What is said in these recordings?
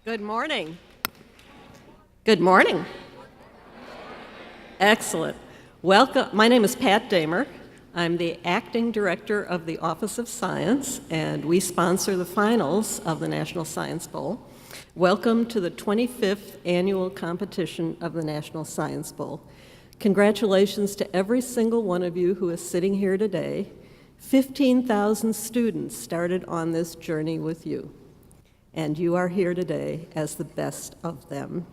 Good morning. Good morning. Excellent. Welcome. My name is Pat Damer. I'm the Acting Director of the Office of Science, and we sponsor the finals of the National Science Bowl. Welcome to the 25th annual competition of the National Science Bowl. Congratulations to every single one of you who is sitting here today. 15,000 students started on this journey with you, and you are here today as the best of them.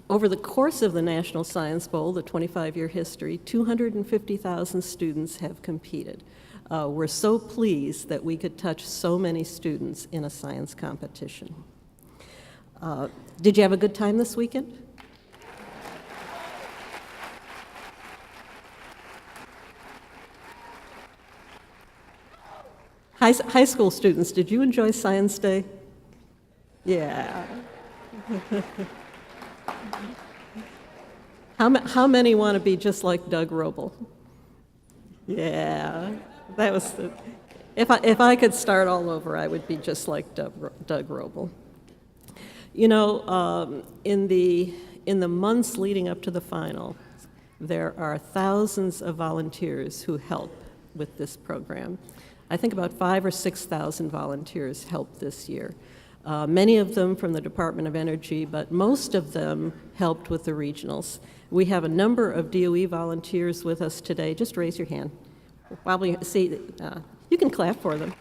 Over the course of the National Science Bowl, the 25-year history, 250,000 students have competed. We're so pleased that we could touch so many students in a science competition. Did you have a good time this weekend? High school students, did you enjoy Science Day? Yeah. How many want to be just like Doug Roble? Yeah, that was the. If I could start all over, I would be just like Doug Roble. You know, in the months leading up to the final, there are thousands of volunteers who help with this program. I think about 5,000 or 6,000 volunteers helped this year. Many of them from the Department of Energy, but most of them helped with the regionals. We have a number of DOE volunteers with us today. Just raise your hand. While we see, you can clap for them.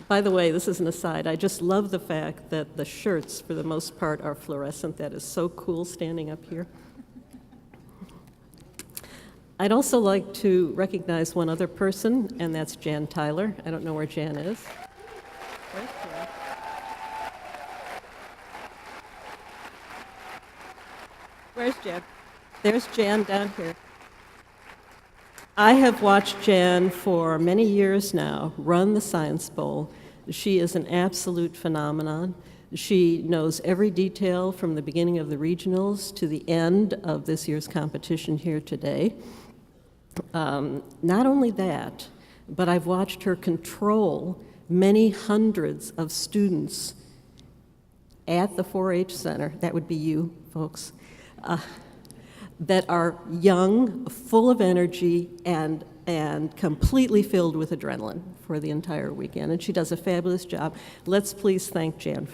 By the way, this is an aside. I just love the fact that the shirts, for the most part, are fluorescent. That is so cool standing up here. I'd also like to recognize one other person, and that's Jan Tyler. I don't know where Jan is. Where's Jan? Where's Jan? There's Jan down here. I have watched Jan for many years now run the Science Bowl. She is an absolute phenomenon. She knows every detail from the beginning of the regionals to the end of this year's competition here today. Not only that, but I've watched her control many hundreds of students at the 4-H Center, that would be you folks, that are young, full of energy, and completely filled with adrenaline for the entire weekend. And she does a fabulous job. Let's please thank Jan.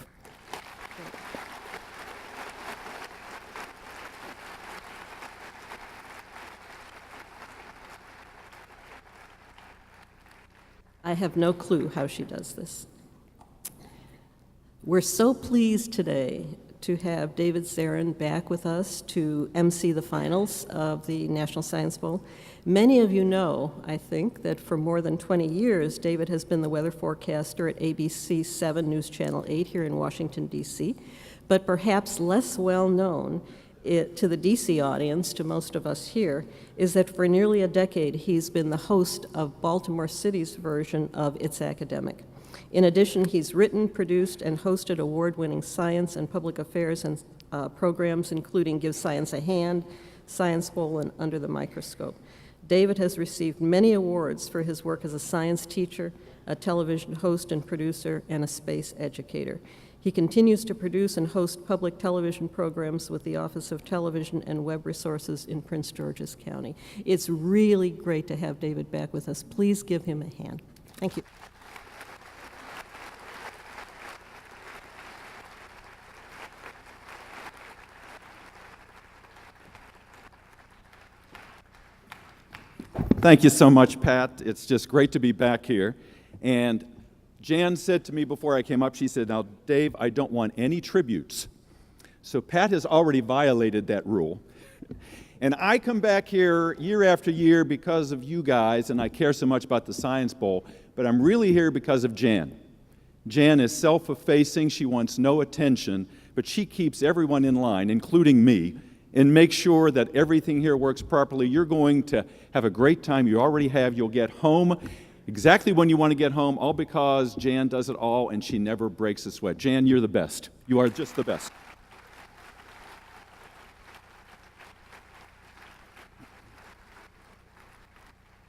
I have no clue how she does this. We're so pleased today to have David Zarin back with us to MC the finals of the National Science Bowl. Many of you know, I think, that for more than 20 years, David has been the weather forecaster at ABC 7 News Channel 8 here in Washington, D.C., but perhaps less well known to the D.C. audience, to most of us here, is that for nearly a decade he's been the host of Baltimore City's version of It's Academic. In addition, he's written, produced, and hosted award-winning science and public affairs and programs, including Give Science a Hand, Science Bowl, and Under the Microscope. David has received many awards for his work as a science teacher, a television host and producer, and a space educator. He continues to produce and host public television programs with the Office of Television and Web Resources in Prince George's County. It's really great to have David back with us. Please give him a hand. Thank you. Thank you so much, Pat. It's just great to be back here. And Jan said to me before I came up, she said, "Now, Dave, I don't want any tributes." So Pat has already violated that rule. And I come back here year after year because of you guys, and I care so much about the Science Bowl, but I'm really here because of Jan. Jan is self-effacing, she wants no attention, but she keeps everyone in line, including me, and make sure that everything here works properly. You're going to have a great time. You already have. You'll get home exactly when you want to get home, all because Jan does it all and she never breaks a sweat. Jan, you're the best. You are just the best.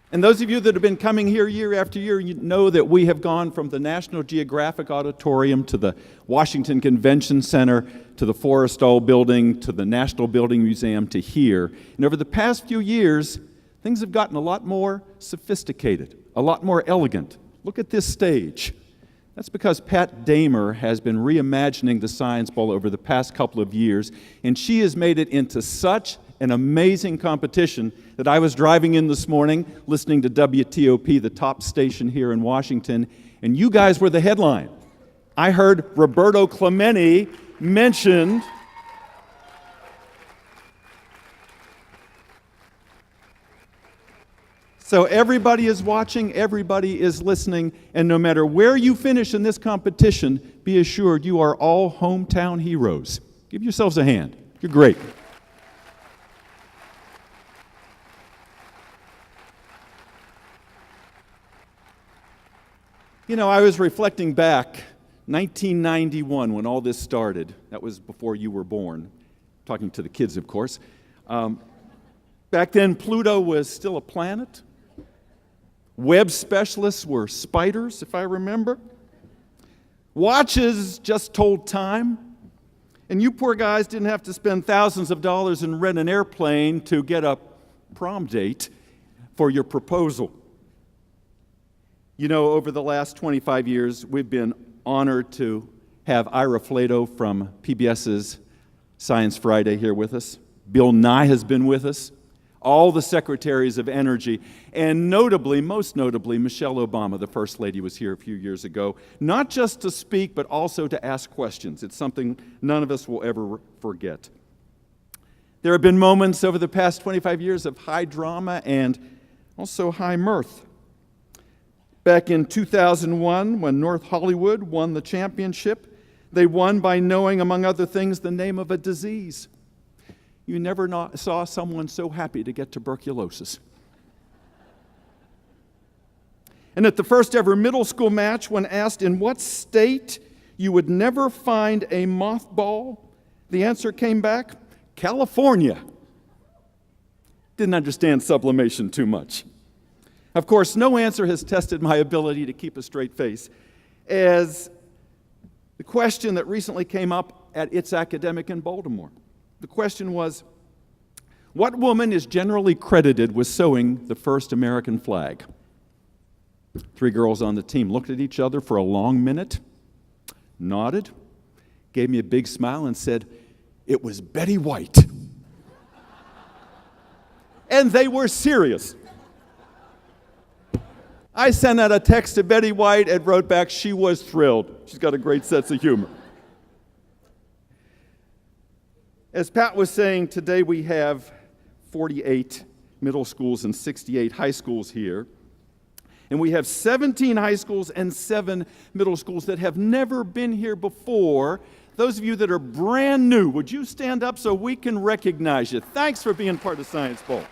And those of you that have been coming here year after year, you know that we have gone from the National Geographic Auditorium to the Washington Convention Center to the Forrestal Building to the National Building Museum to here. And over the past few years, things have gotten a lot more sophisticated, a lot more elegant. Look at this stage. That's because Pat Damer has been reimagining the Science Bowl over the past couple of years, and she has made it into such an amazing competition that I was driving in this morning, listening to WTOP, the top station here in Washington, and you guys were the headline. I heard Roberto Clemente mentioned. So everybody is watching, everybody is listening, and no matter where you finish in this competition, be assured you are all hometown heroes. Give yourselves a hand. You're great. You know, I was reflecting back, 1991, when all this started. That was before you were born. Talking to the kids, of course. Back then, Pluto was still a planet. Web specialists were spiders, if I remember. Watches just told time. And you poor guys didn't have to spend thousands of dollars and rent an airplane to get a prom date for your proposal. You know, over the last 25 years, we've been honored to have Ira Flato from PBS's Science Friday here with us. Bill Nye has been with us. All the secretaries of energy, and notably, most notably, Michelle Obama, the First Lady, was here a few years ago, not just to speak, but also to ask questions. It's something none of us will ever forget. There have been moments over the past 25 years of high drama and also high mirth. Back in 2001, when North Hollywood won the championship, they won by knowing, among other things, the name of a disease. You never saw someone so happy to get tuberculosis. And at the first ever middle school match, when asked in what state you would never find a mothball, the answer came back, California. Didn't understand sublimation too much. Of course, no answer has tested my ability to keep a straight face, as the question that recently came up at It's Academic in Baltimore. The question was, what woman is generally credited with sewing the first American flag? 3 girls on the team looked at each other for a long minute, nodded, gave me a big smile, and said, it was Betty White. And they were serious. I sent out a text to Betty White and wrote back, she was thrilled. She's got a great sense of humor. As Pat was saying, today we have 48 middle schools and 68 high schools here. And we have 17 high schools and 7 middle schools that have never been here before. Those of you that are brand new, would you stand up so we can recognize you? Thanks for being part of Science Bowl.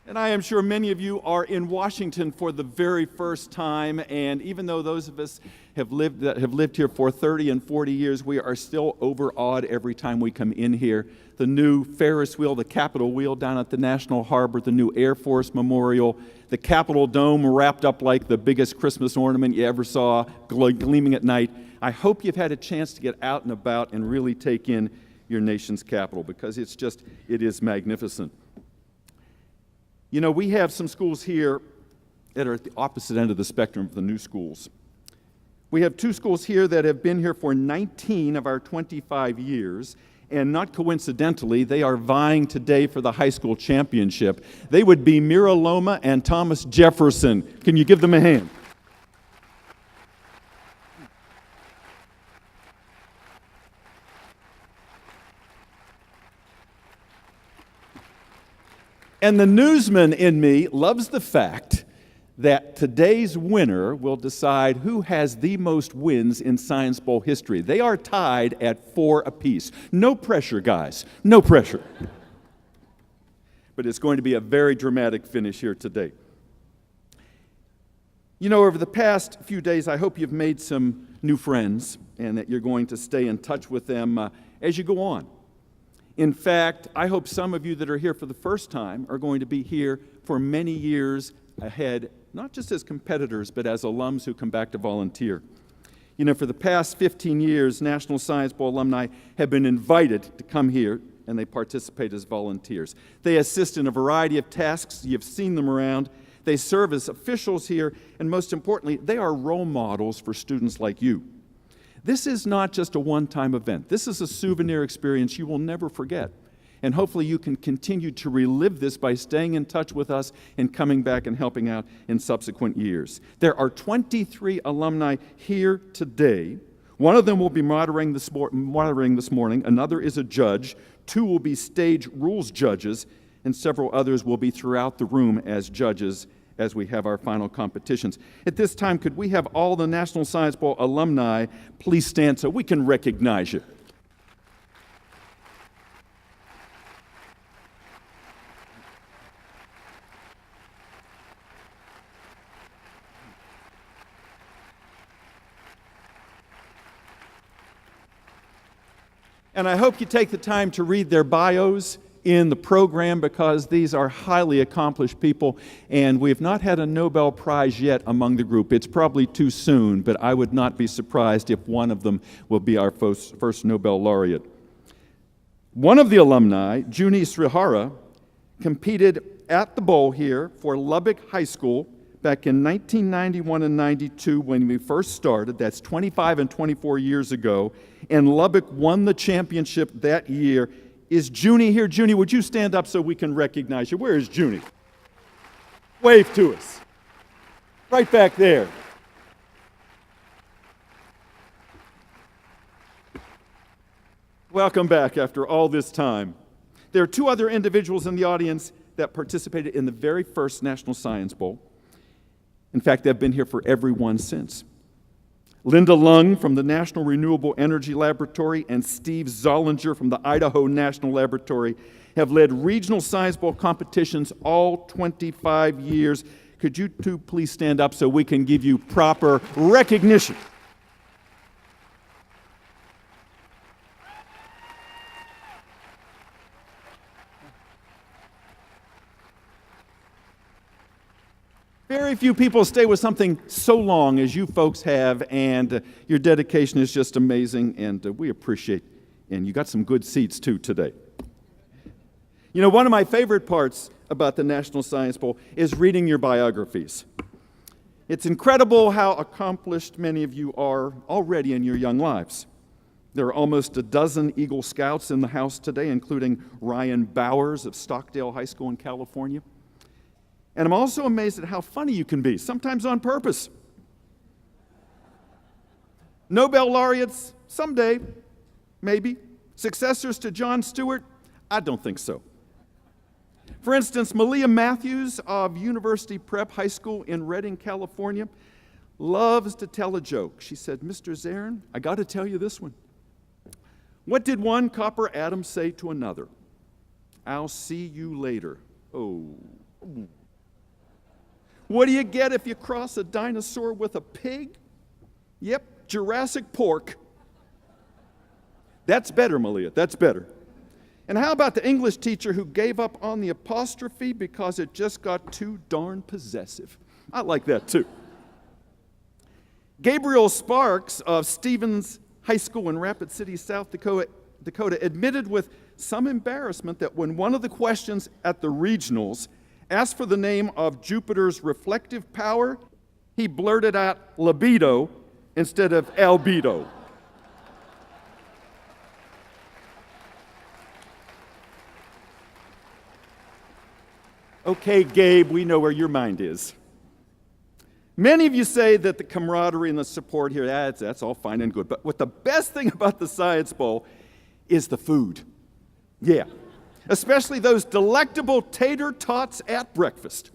And I am sure many of you are in Washington for the very first time, and even though those of us that have lived here for 30 and 40 years, we are still overawed every time we come in here. The new Ferris wheel, the Capitol wheel down at the National Harbor, the new Air Force Memorial, the Capitol Dome wrapped up like the biggest Christmas ornament you ever saw, gleaming at night. I hope you've had a chance to get out and about and really take in your nation's capital, because it is magnificent. You know, we have some schools here that are at the opposite end of the spectrum of the new schools. We have 2 schools here that have been here for 19 of our 25 years, and not coincidentally, they are vying today for the high school championship. They would be Mira Loma and Thomas Jefferson. Can you give them a hand? And the newsman in me loves the fact that today's winner will decide who has the most wins in Science Bowl history. They are tied at 4 apiece. No pressure, guys. No pressure. But it's going to be a very dramatic finish here today. You know, over the past few days, I hope you've made some new friends and that you're going to stay in touch with them as you go on. In fact, I hope some of you that are here for the first time are going to be here for many years ahead, not just as competitors, but as alums who come back to volunteer. You know, for the past 15 years, National Science Bowl alumni have been invited to come here, and they participate as volunteers. They assist in a variety of tasks. You've seen them around. They serve as officials here, and most importantly, they are role models for students like you. This is not just a one-time event. This is a souvenir experience you will never forget. And hopefully you can continue to relive this by staying in touch with us and coming back and helping out in subsequent years. There are 23 alumni here today. One of them will be moderating this morning. Another is a judge. 2 will be stage rules judges, and several others will be throughout the room as judges as we have our final competitions. At this time, could we have all the National Science Bowl alumni please stand so we can recognize you? And I hope you take the time to read their bios in the program, because these are highly accomplished people, and we have not had a Nobel Prize yet among the group. It's probably too soon, but I would not be surprised if one of them will be our first Nobel laureate. One of the alumni, Junie Srihara, competed at the bowl here for Lubbock High School back in 1991 and 92 when we first started. That's 25 and 24 years ago, and Lubbock won the championship that year. Is Junie here? Junie, would you stand up so we can recognize you? Where is Junie? Wave to us. Right back there. Welcome back after all this time. There are 2 other individuals in the audience that participated in the very first National Science Bowl. In fact, they've been here for every one since. Linda Lung from the National Renewable Energy Laboratory and Steve Zollinger from the Idaho National Laboratory have led regional Science Bowl competitions all 25 years. Could you 2 please stand up so we can give you proper recognition? Very few people stay with something so long as you folks have, and your dedication is just amazing, and we appreciate it. And you got some good seats, too, today. You know, one of my favorite parts about the National Science Bowl is reading your biographies. It's incredible how accomplished many of you are already in your young lives. There are almost a dozen Eagle Scouts in the house today, including Ryan Bowers of Stockdale High School in California. And I'm also amazed at how funny you can be, sometimes on purpose. Nobel laureates, someday, maybe. Successors to Jon Stewart? I don't think so. For instance, Malia Matthews of University Prep High School in Redding, California, loves to tell a joke. She said, "Mr. Zarin, I got to tell you this one. What did one copper atom say to another? I'll see you later." Oh. What do you get if you cross a dinosaur with a pig? Yep, Jurassic pork. That's better, Malia, that's better. And how about the English teacher who gave up on the apostrophe because it just got too darn possessive? I like that too. Gabriel Sparks of Stevens High School in Rapid City, South Dakota, admitted with some embarrassment that when one of the questions at the regionals asked for the name of Jupiter's reflective power, he blurted out libido instead of albedo. Okay, Gabe, we know where your mind is. Many of you say that the camaraderie and the support here, that's all fine and good. But what the best thing about the Science Bowl is the food. Yeah. Especially those delectable tater tots at breakfast.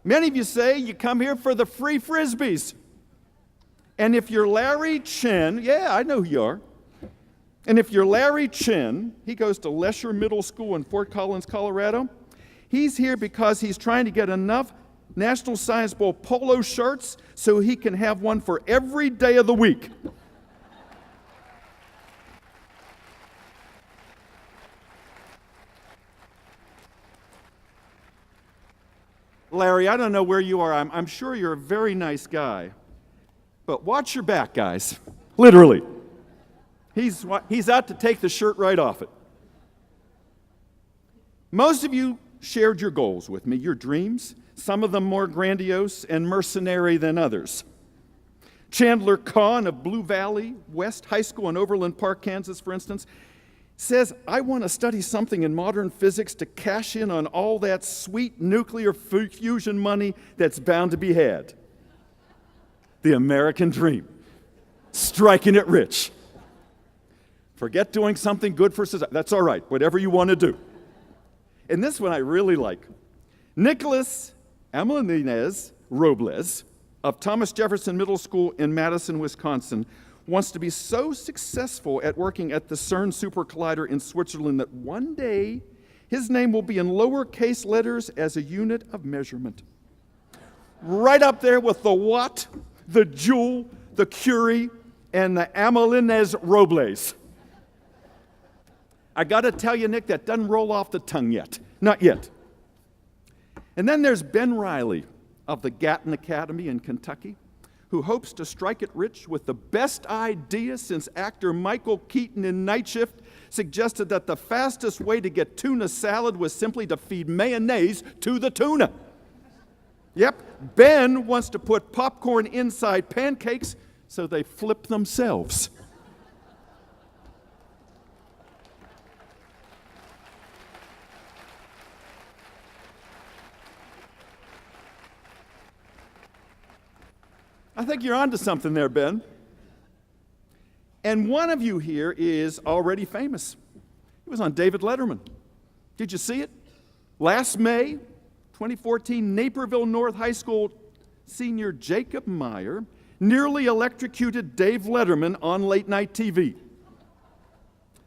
Many of you say you come here for the free Frisbees. And if you're Larry Chen, yeah, I know who you are. And if you're Larry Chen, he goes to Lesher Middle School in Fort Collins, Colorado. He's here because he's trying to get enough National Science Bowl polo shirts so he can have one for every day of the week. Larry, I don't know where you are. I'm sure you're a very nice guy. But watch your back, guys. Literally. He's out to take the shirt right off it. Most of you shared your goals with me, your dreams, some of them more grandiose and mercenary than others. Chandler Kahn of Blue Valley West High School in Overland Park, Kansas, for instance, says, I want to study something in modern physics to cash in on all that sweet nuclear fusion money that's bound to be had. The American dream. Striking it rich. Forget doing something good for society. That's all right, whatever you want to do. And this one I really like. Nicholas Amelinez Robles of Thomas Jefferson Middle School in Madison, Wisconsin, wants to be so successful at working at the CERN Super Collider in Switzerland that one day his name will be in lowercase letters as a unit of measurement. Right up there with the Watt, the Joule, the Curie, and the Amelinez Robles. I got to tell you, Nick, that doesn't roll off the tongue yet. Not yet. And then there's Ben Riley of the Gatton Academy in Kentucky, who hopes to strike it rich with the best idea since actor Michael Keaton in Night Shift suggested that the fastest way to get tuna salad was simply to feed mayonnaise to the tuna. Yep, Ben wants to put popcorn inside pancakes so they flip themselves. I think you're onto something there, Ben. And one of you here is already famous. He was on David Letterman. Did you see it? Last May, 2014, Naperville North High School senior Jacob Meyer nearly electrocuted Dave Letterman on late night TV.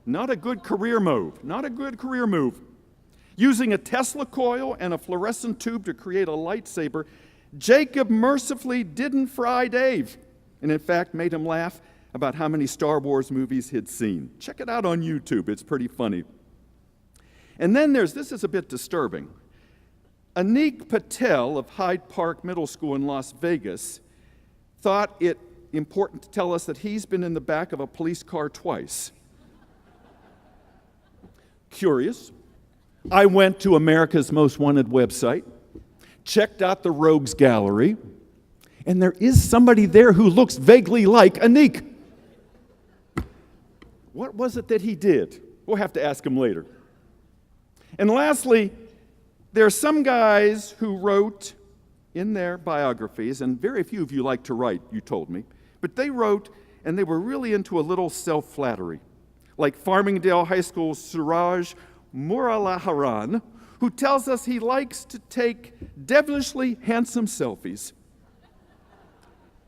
Not a good career move. Not a good career move. Using a Tesla coil and a fluorescent tube to create a lightsaber, Jacob mercifully didn't fry Dave, and in fact made him laugh about how many Star Wars movies he'd seen. Check it out on YouTube, it's pretty funny. And then this is a bit disturbing. Anik Patel of Hyde Park Middle School in Las Vegas thought it important to tell us that he's been in the back of a police car twice. Curious. I went to America's Most Wanted website, checked out the Rogues Gallery, and there is somebody there who looks vaguely like Anik. What was it that he did? We'll have to ask him later. And lastly, there are some guys who wrote in their biographies, and very few of you like to write, you told me, but they wrote, and they were really into a little self-flattery, like Farmingdale High School Suraj Muralidharan, who tells us he likes to take devilishly handsome selfies.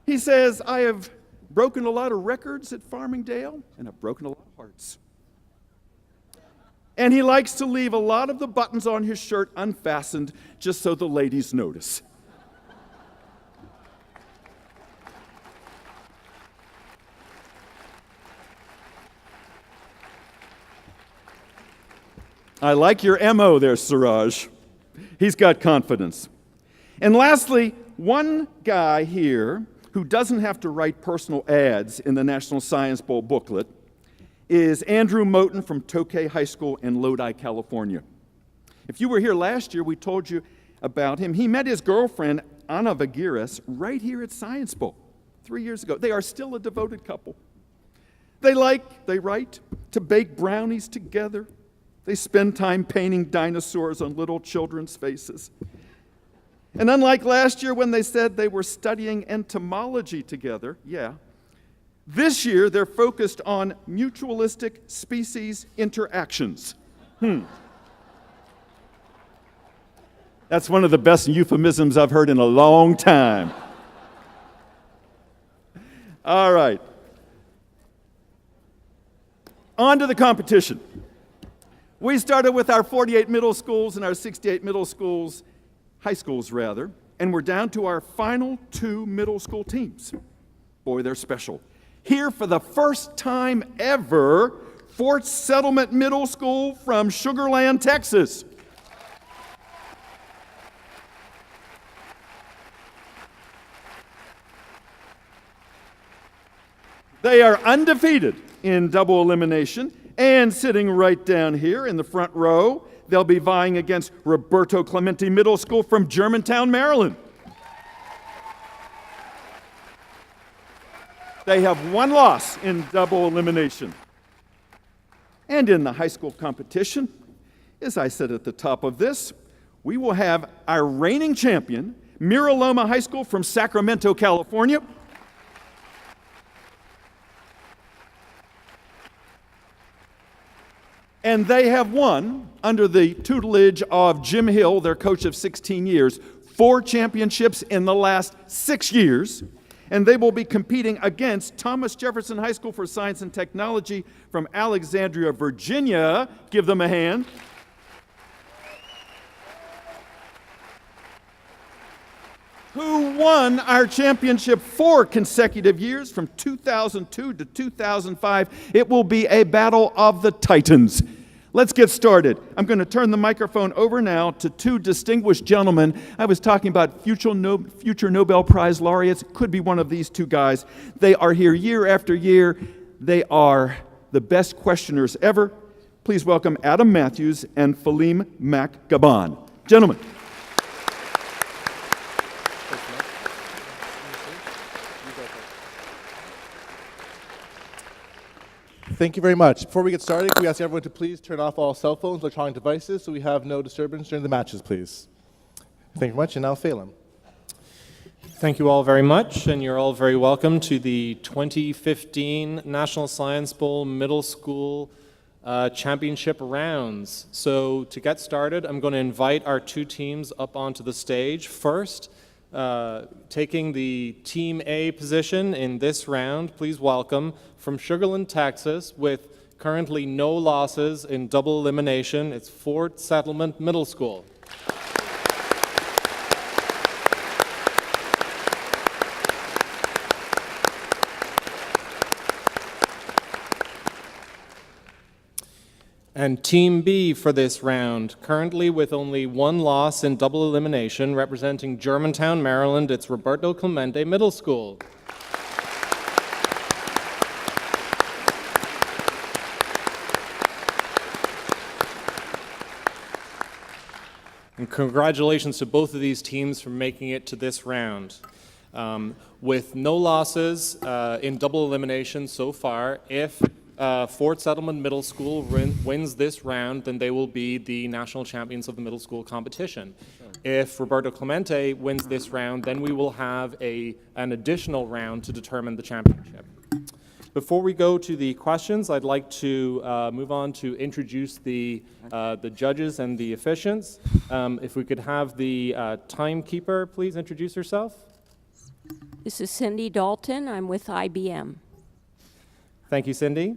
He says, I have broken a lot of records at Farmingdale, and I've broken a lot of hearts. And he likes to leave a lot of the buttons on his shirt unfastened just so the ladies notice. I like your MO there, Suraj. He's got confidence. And lastly, one guy here who doesn't have to write personal ads in the National Science Bowl booklet is Andrew Moten from Tokay High School in Lodi, California. If you were here last year, we told you about him. He met his girlfriend, Anna Vagiris, right here at Science Bowl 3 years ago. They are still a devoted couple. They write, to bake brownies together. They spend time painting dinosaurs on little children's faces. And unlike last year when they said they were studying entomology together, this year they're focused on mutualistic species interactions. That's one of the best euphemisms I've heard in a long time. All right. On to the competition. We started with our 48 middle schools and our 68 middle schools, high schools rather, And we're down to our final 2 middle school teams. Boy, they're special. Here for the first time ever, Fort Settlement Middle School from Sugar Land, Texas. They are undefeated in double elimination, and sitting right down here in the front row, they'll be vying against Roberto Clemente Middle School from Germantown, Maryland. They have 1 loss in double elimination. And in the high school competition, as I said at the top of this, we will have our reigning champion, Mira Loma High School from Sacramento, California. And they have won, under the tutelage of Jim Hill, their coach of 16 years, 4 championships in the last 6 years. And they will be competing against Thomas Jefferson High School for Science and Technology from Alexandria, Virginia. Give them a hand. Who won our championship 4 consecutive years from 2002 to 2005. It will be a battle of the Titans. Let's get started. I'm going to turn the microphone over now to 2 distinguished gentlemen. I was talking about future Nobel Prize laureates. Could be one of these 2 guys. They are here year after year. They are the best questioners ever. Please welcome Adam Matthews and Phaleem Mac-Gaban. Gentlemen. Thank you very much. Before we get started, can we ask everyone to please turn off all cell phones, electronic devices, so we have no disturbance during the matches, please. Thank you very much, and now Phaleem. Thank you all very much, and you're all very welcome to the 2015 National Science Bowl Middle School Championship rounds. So to get started, I'm going to invite our 2 teams up onto the stage. First, taking the Team A position in this round, please welcome from Sugar Land, Texas, with currently no losses in double elimination, it's Fort Settlement Middle School. And Team B for this round, currently with only 1 loss in double elimination, representing Germantown, Maryland, it's Roberto Clemente Middle School. And congratulations to both of these teams for making it to this round. With no losses in double elimination so far, if Fort Settlement Middle School wins this round, then they will be the national champions of the middle school competition. If Roberto Clemente wins this round, then we will have an additional round to determine the championship. Before we go to the questions, I'd like to move on to introduce the judges and the officiants. If we could have the timekeeper please introduce herself. This is Cindy Dalton. I'm with IBM. Thank you, Cindy.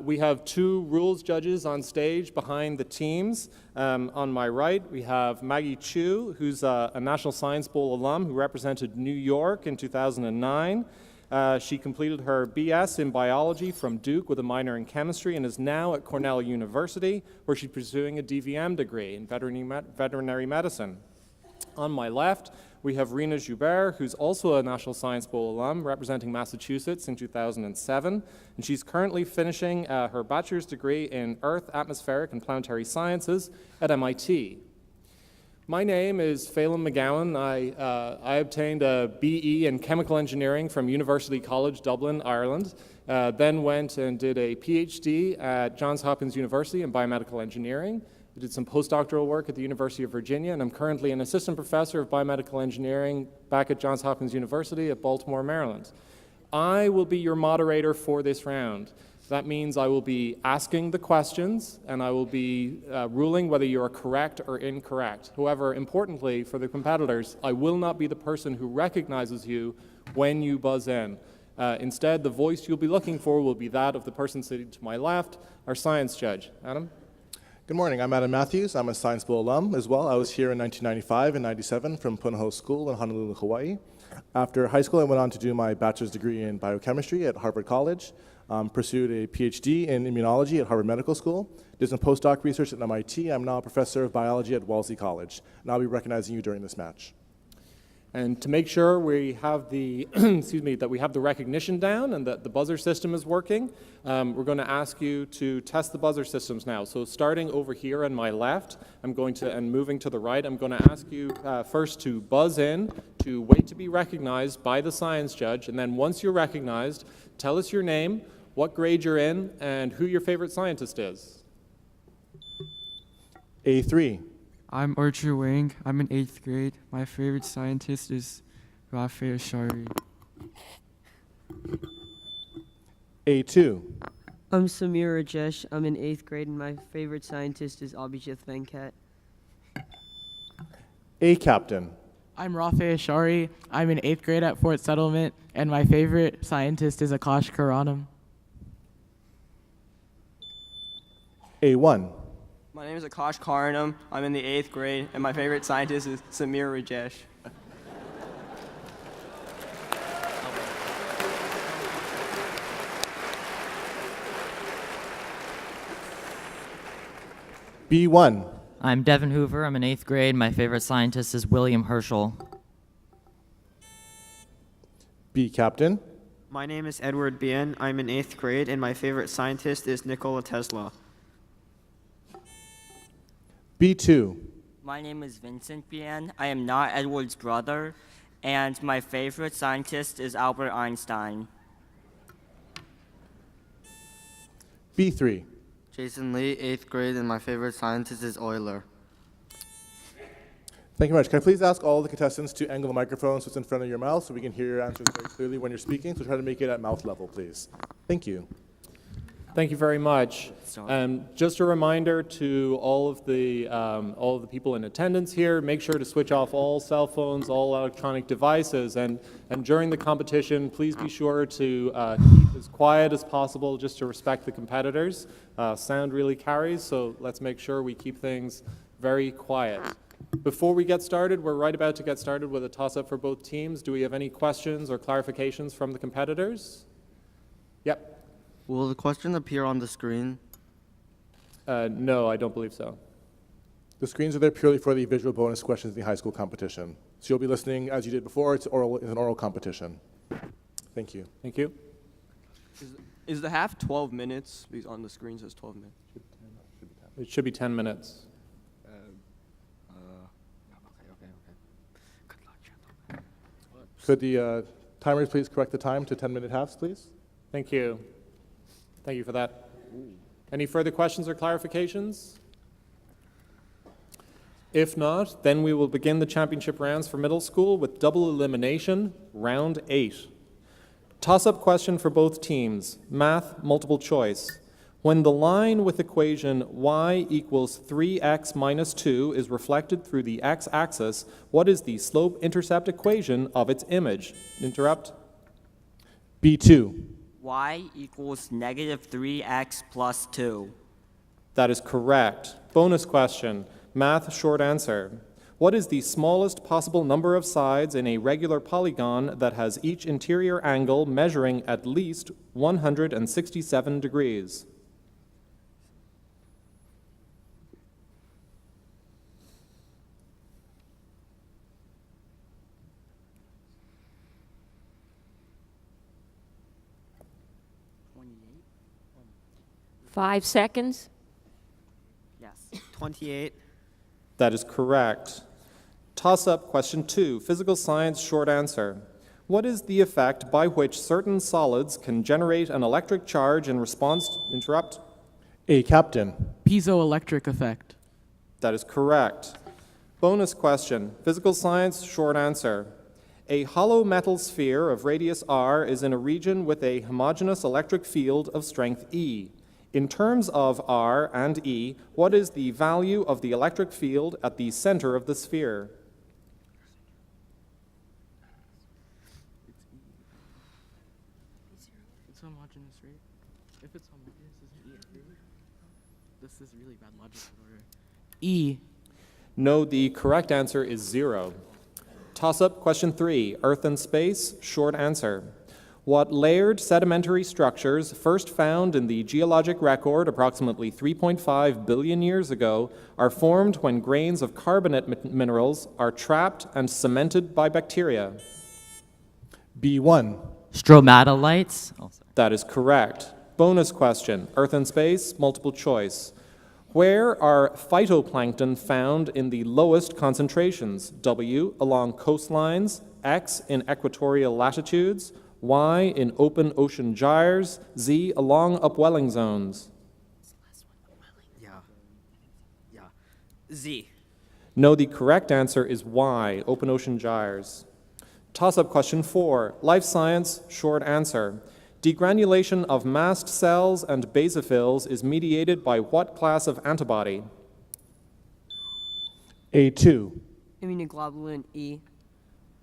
We have 2 rules judges on stage behind the teams. On my right, we have Maggie Chu, who's a National Science Bowl alum who represented New York in 2009. She completed her BS in biology from Duke with a minor in chemistry and is now at Cornell University, where she's pursuing a DVM degree in veterinary medicine. On my left, we have Rena Joubert, who's also a National Science Bowl alum representing Massachusetts in 2007, and she's currently finishing her bachelor's degree in Earth, Atmospheric, and Planetary Sciences at MIT. My name is Phaleem McGowan. I obtained a BE in Chemical Engineering from University College Dublin, Ireland, then went and did a PhD at Johns Hopkins University in Biomedical Engineering. I did some postdoctoral work at the University of Virginia, and I'm currently an assistant professor of biomedical engineering back at Johns Hopkins University at Baltimore, Maryland. I will be your moderator for this round. That means I will be asking the questions, and I will be ruling whether you are correct or incorrect. However, importantly for the competitors, I will not be the person who recognizes you when you buzz in. Instead, the voice you'll be looking for will be that of the person sitting to my left, our science judge. Adam? Good morning. I'm Adam Matthews. I'm a Science Bowl alum as well. I was here in 1995 and 97 from Punahou School in Honolulu, Hawaii. After high school, I went on to do my bachelor's degree in biochemistry at Harvard College, pursued a PhD in immunology at Harvard Medical School, did some postdoc research at MIT. I'm now a professor of biology at Wellesley College, and I'll be recognizing you during this match. And to make sure we have the, that we have the recognition down and that the buzzer system is working, we're going to ask you to test the buzzer systems now. So starting over here on my left, and moving to the right, I'm going to ask you first to buzz in, to wait to be recognized by the science judge, and then once you're recognized, tell us your name, what grade you're in, and who your favorite scientist is. A3. I'm Archer Wang. I'm in 8th grade. My favorite scientist is Raphael Shari. A2. I'm Samir Rajesh. I'm in 8th grade, and my favorite scientist is Abhijit Venkat. A Captain. I'm Raphael Shari. I'm in 8th grade at Fort Settlement, and my favorite scientist is Akash Karanam. A1. My name is Akash Karanam. I'm in the 8th grade, and my favorite scientist is Samir Rajesh. B1. I'm Devin Hoover. I'm in 8th grade. My favorite scientist is William Herschel. B Captain. My name is Edward Bien. I'm in 8th grade, and my favorite scientist is Nikola Tesla. B2. My name is Vincent Bien. I am not Edward's brother, and my favorite scientist is Albert Einstein. B3. Jason Lee, 8th grade, and my favorite scientist is Euler. Thank you very much. Can I please ask all the contestants to angle the microphone so it's in front of your mouth so we can hear your answers very clearly when you're speaking, so try to make it at mouth level, please. Thank you. Thank you very much. Just a reminder to all of the people in attendance here, make sure to switch off all cell phones, all electronic devices, and during the competition, please be sure to keep as quiet as possible just to respect the competitors. Sound really carries, so let's make sure we keep things very quiet. Before we get started, we're right about to get started with a toss-up for both teams. Do we have any questions or clarifications from the competitors? Yep. Will the question appear on the screen? No, I don't believe so. The screens are there purely for the visual bonus questions in the high school competition. So you'll be listening as you did before. It's an oral competition. Thank you. Thank you. Is the half 12 minutes? Because on the screen says 12 minutes. It should be 10 minutes. Could the timers please correct the time to 10-minute halves, please? Thank you. Thank you for that. Any further questions or clarifications? If not, then we will begin the championship rounds for middle school with double elimination, round 8. Toss-up question for both teams, math multiple choice. When the line with equation y equals 3x minus 2 is reflected through the x-axis, what is the slope-intercept equation of its image? Interrupt. B2. Y equals negative 3x plus 2. That is correct. Bonus question, math short answer. What is the smallest possible number of sides in a regular polygon that has each interior angle measuring at least 167 degrees? Five seconds. Yes. 28. That is correct. Toss-up question 2, physical science short answer. What is the effect by which certain solids can generate an electric charge in response to, interrupt? A Captain. Piezoelectric effect. That is correct. Bonus question, physical science short answer. A hollow metal sphere of radius r is in a region with a homogeneous electric field of strength E. In terms of R and E, what is the value of the electric field at the center of the sphere? It's homogeneous, right? If it's homogeneous, isn't E a theory? This is really bad logical order. E. No, the correct answer is 0. Toss-up question 3, Earth and space, short answer. What layered sedimentary structures, first found in the geologic record approximately 3.5 billion years ago, are formed when grains of carbonate minerals are trapped and cemented by bacteria? B1. Stromatolites. Oh, sorry. That is correct. Bonus question, Earth and space, multiple choice. Where are phytoplankton found in the lowest concentrations? W, along coastlines, X, in equatorial latitudes, Y, in open ocean gyres, Z, along upwelling zones. Yeah. Z. No, the correct answer is Y, open ocean gyres. Toss-up question 4, life science, short answer. Degranulation of mast cells and basophils is mediated by what class of antibody? A2. Immunoglobulin E.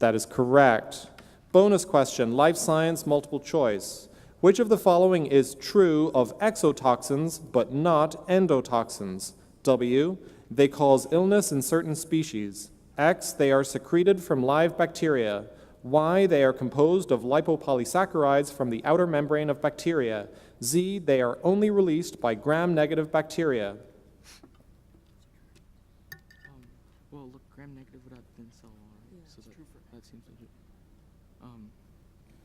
That is correct. Bonus question, life science, multiple choice. Which of the following is true of exotoxins but not endotoxins? W, they cause illness in certain species. X, they are secreted from live bacteria. Y, they are composed of lipopolysaccharides from the outer membrane of bacteria. Z, they are only released by gram-negative bacteria. Well, look, gram-negative would have been cell wall, right? So that seems legit.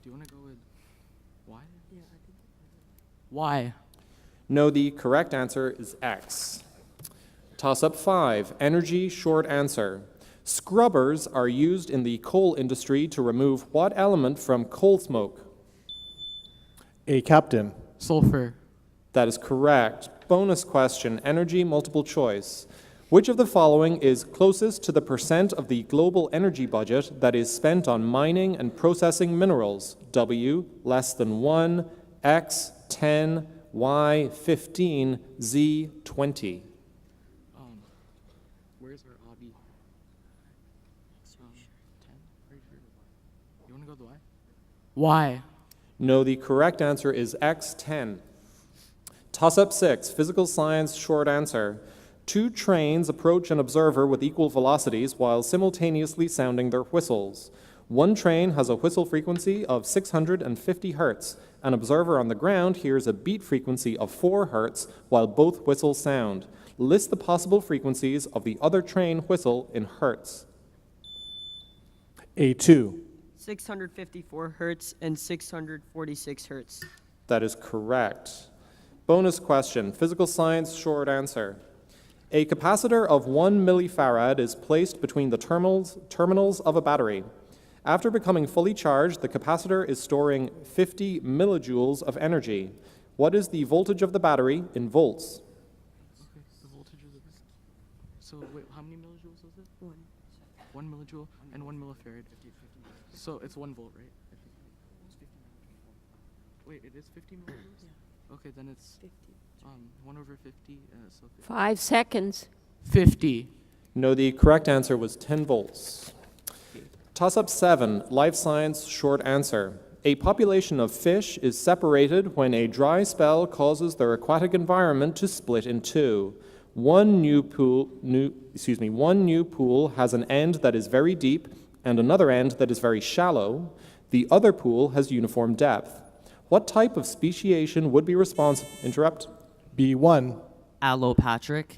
Do you want to go with Y? Yeah, I think. Y. No, the correct answer is X. Toss-up 5, energy, short answer. Scrubbers are used in the coal industry to remove what element from coal smoke? A captain. Sulfur. That is correct. Bonus question, energy, multiple choice. Which of the following is closest to the percent of the global energy budget that is spent on mining and processing minerals? W, less than 1, X, 10, Y, 15, Z, 20. Where's our obby? 10? Are you sure? You want to go with Y? Y. No, the correct answer is X, 10. Toss-up 6, physical science, short answer. Two trains approach an observer with equal velocities while simultaneously sounding their whistles. One train has a whistle frequency of 650 hertz. An observer on the ground hears a beat frequency of 4 hertz while both whistles sound. List the possible frequencies of the other train whistle in hertz. A2. 654 hertz and 646 hertz. That is correct. Bonus question, physical science, short answer. A capacitor of 1 millifarad is placed between the terminals of a battery. After becoming fully charged, the capacitor is storing 50 millijoules of energy. What is the voltage of the battery in volts? Okay, the voltage of the... So, wait, how many millijoules is it? 1. 1 millijoule and 1 millifarad. So, it's 1 volt, right? Wait, it is 50 millijoules? Yeah. Okay, then it's 1 over 50, so... 5 seconds. 50. No, the correct answer was 10 volts. Toss-up 7, life science, short answer. A population of fish is separated when a dry spell causes their aquatic environment to split in two. One new pool has an end that is very deep and another end that is very shallow. The other pool has uniform depth. What type of speciation would be responsible? Interrupt. B1. Allopatric.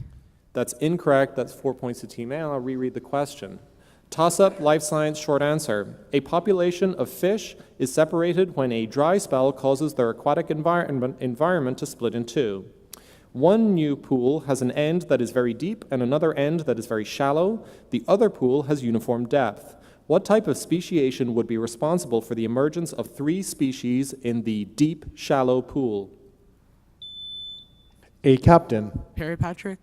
That's incorrect. That's 4 points to Team A. I'll reread the question. Toss-up, life science, short answer. A population of fish is separated when a dry spell causes their aquatic environment to split in two. One new pool has an end that is very deep and another end that is very shallow. The other pool has uniform depth. What type of speciation would be responsible for the emergence of 3 species in the deep, shallow pool? A captain. Peripatric?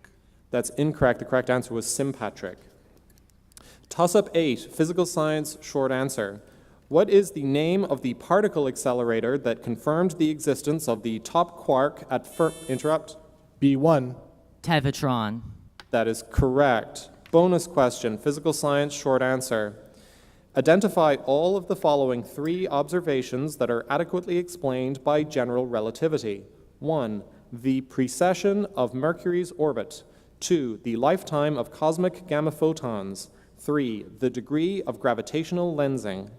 That's incorrect. The correct answer was sympatric. Toss-up 8, physical science, short answer. What is the name of the particle accelerator that confirmed the existence of the top quark at interrupt? B1. Tevatron. That is correct. Bonus question, physical science, short answer. Identify all of the following 3 observations that are adequately explained by general relativity. 1. The precession of Mercury's orbit. 2. The lifetime of cosmic gamma photons. 3. The degree of gravitational lensing.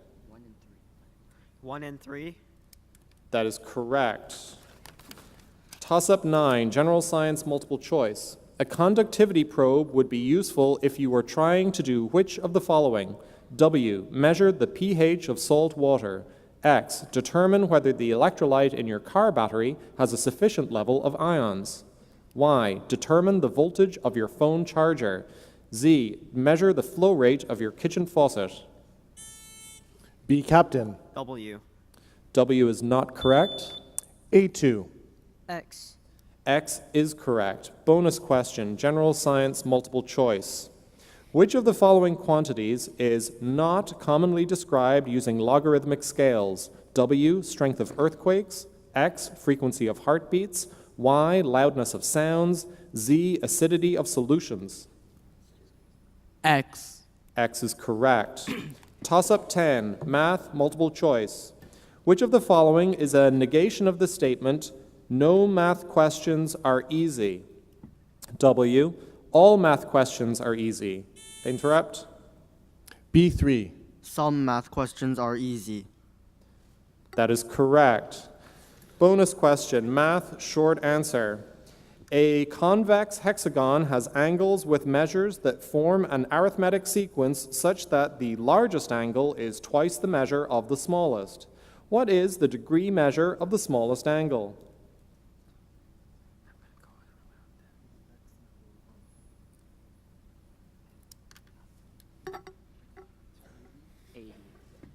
1 and 3. That is correct. Toss-up 9, general science multiple choice. A conductivity probe would be useful if you were trying to do which of the following? W. Measure the pH of salt water. X. Determine whether the electrolyte in your car battery has a sufficient level of ions. Y. Determine the voltage of your phone charger. Z. Measure the flow rate of your kitchen faucet. B, Captain. W. W is not correct. A2. X. X is correct. Bonus question, general science multiple choice. Which of the following quantities is not commonly described using logarithmic scales? W, strength of earthquakes. X, frequency of heartbeats. Y, loudness of sounds. Z, acidity of solutions. X. X is correct. Toss-up 10, math multiple choice. Which of the following is a negation of the statement, no math questions are easy? W, all math questions are easy. Interrupt. B3. Some math questions are easy. That is correct. Bonus question, math short answer. A convex hexagon has angles with measures that form an arithmetic sequence such that the largest angle is twice the measure of the smallest. What is the degree measure of the smallest angle?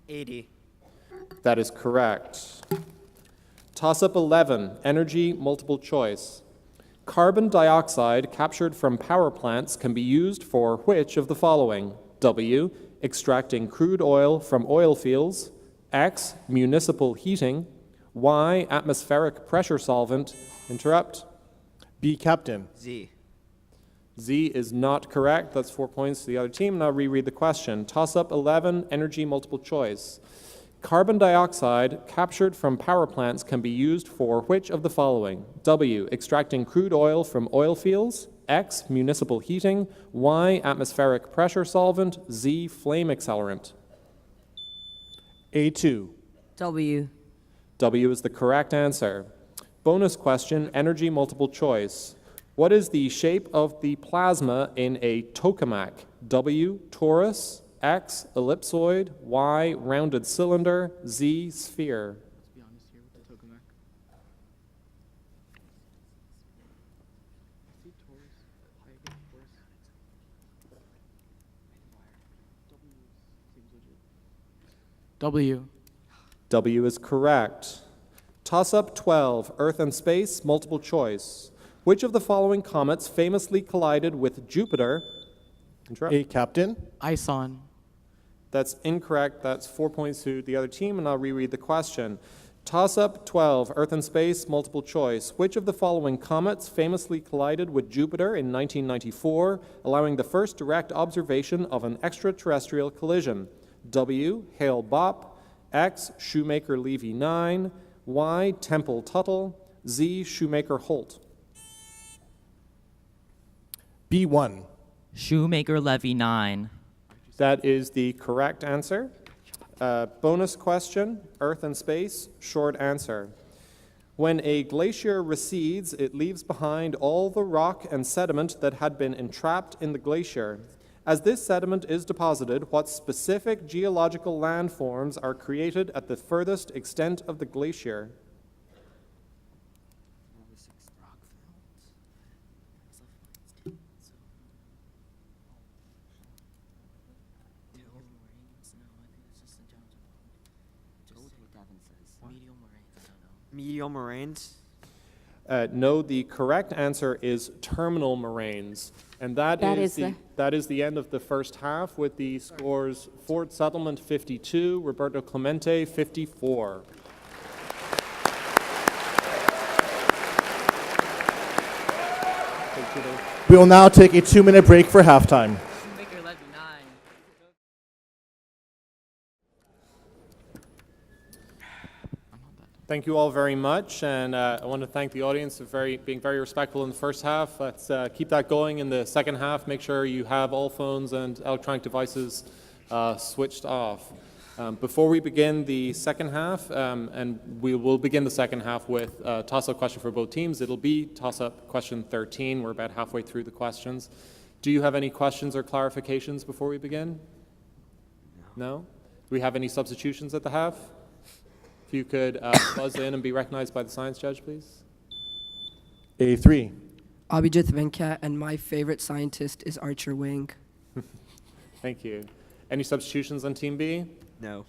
$80. That is correct. Toss-up 11, energy multiple choice. Carbon dioxide captured from power plants can be used for which of the following? W, extracting crude oil from oil fields. X, municipal heating. Y, atmospheric pressure solvent. Interrupt. B, Captain. Z. Z is not correct. That's 4 points to the other team. Now reread the question. Toss-up 11, energy multiple choice. Carbon dioxide captured from power plants can be used for which of the following? W, extracting crude oil from oil fields. X, municipal heating. Y, atmospheric pressure solvent. Z, flame accelerant. A2. W. W is the correct answer. Bonus question, energy multiple choice. What is the shape of the plasma in a tokamak? W, torus. X, ellipsoid. Y, rounded cylinder. Z, sphere. Let's be honest here with the tokamak. I see Taurus, Hygen, Taurus. W seems legit. W. W is correct. Toss-up 12, Earth and space, multiple choice. Which of the following comets famously collided with Jupiter? Interrupt. A, Captain. Ison. That's incorrect. That's 4 points to the other team, and I'll reread the question. Toss-up 12, Earth and space, multiple choice. Which of the following comets famously collided with Jupiter in 1994, allowing the first direct observation of an extraterrestrial collision? W, Hale-Bopp. X, Shoemaker-Levy 9. Y, Temple-Tuttle. Z, Shoemaker-Holt. B1. Shoemaker-Levy 9. That is the correct answer. Bonus question, Earth and space, short answer. When a glacier recedes, it leaves behind all the rock and sediment that had been entrapped in the glacier. As this sediment is deposited, what specific geological landforms are created at the furthest extent of the glacier? Medial moraines. No, the correct answer is terminal moraines. And that is the end of the first half with the scores Fort Settlement 52, Roberto Clemente 54. We will now take a 2-minute break for halftime. Shoemaker-Levy 9. I'm not that dumb. Thank you all very much, and I want to thank the audience for being very respectful in the first half. Let's keep that going in the second half. Make sure you have all phones and electronic devices switched off. Before we begin the second half, and we will begin the second half with a toss-up question for both teams. It'll be toss-up question 13. We're about halfway through the questions. Do you have any questions or clarifications before we begin? No? Do we have any substitutions at the half? If you could buzz in and be recognized by the science judge, please. A3. Abhijit Venkat, and my favorite scientist is Archer Wing. Thank you. Any substitutions on Team B? No.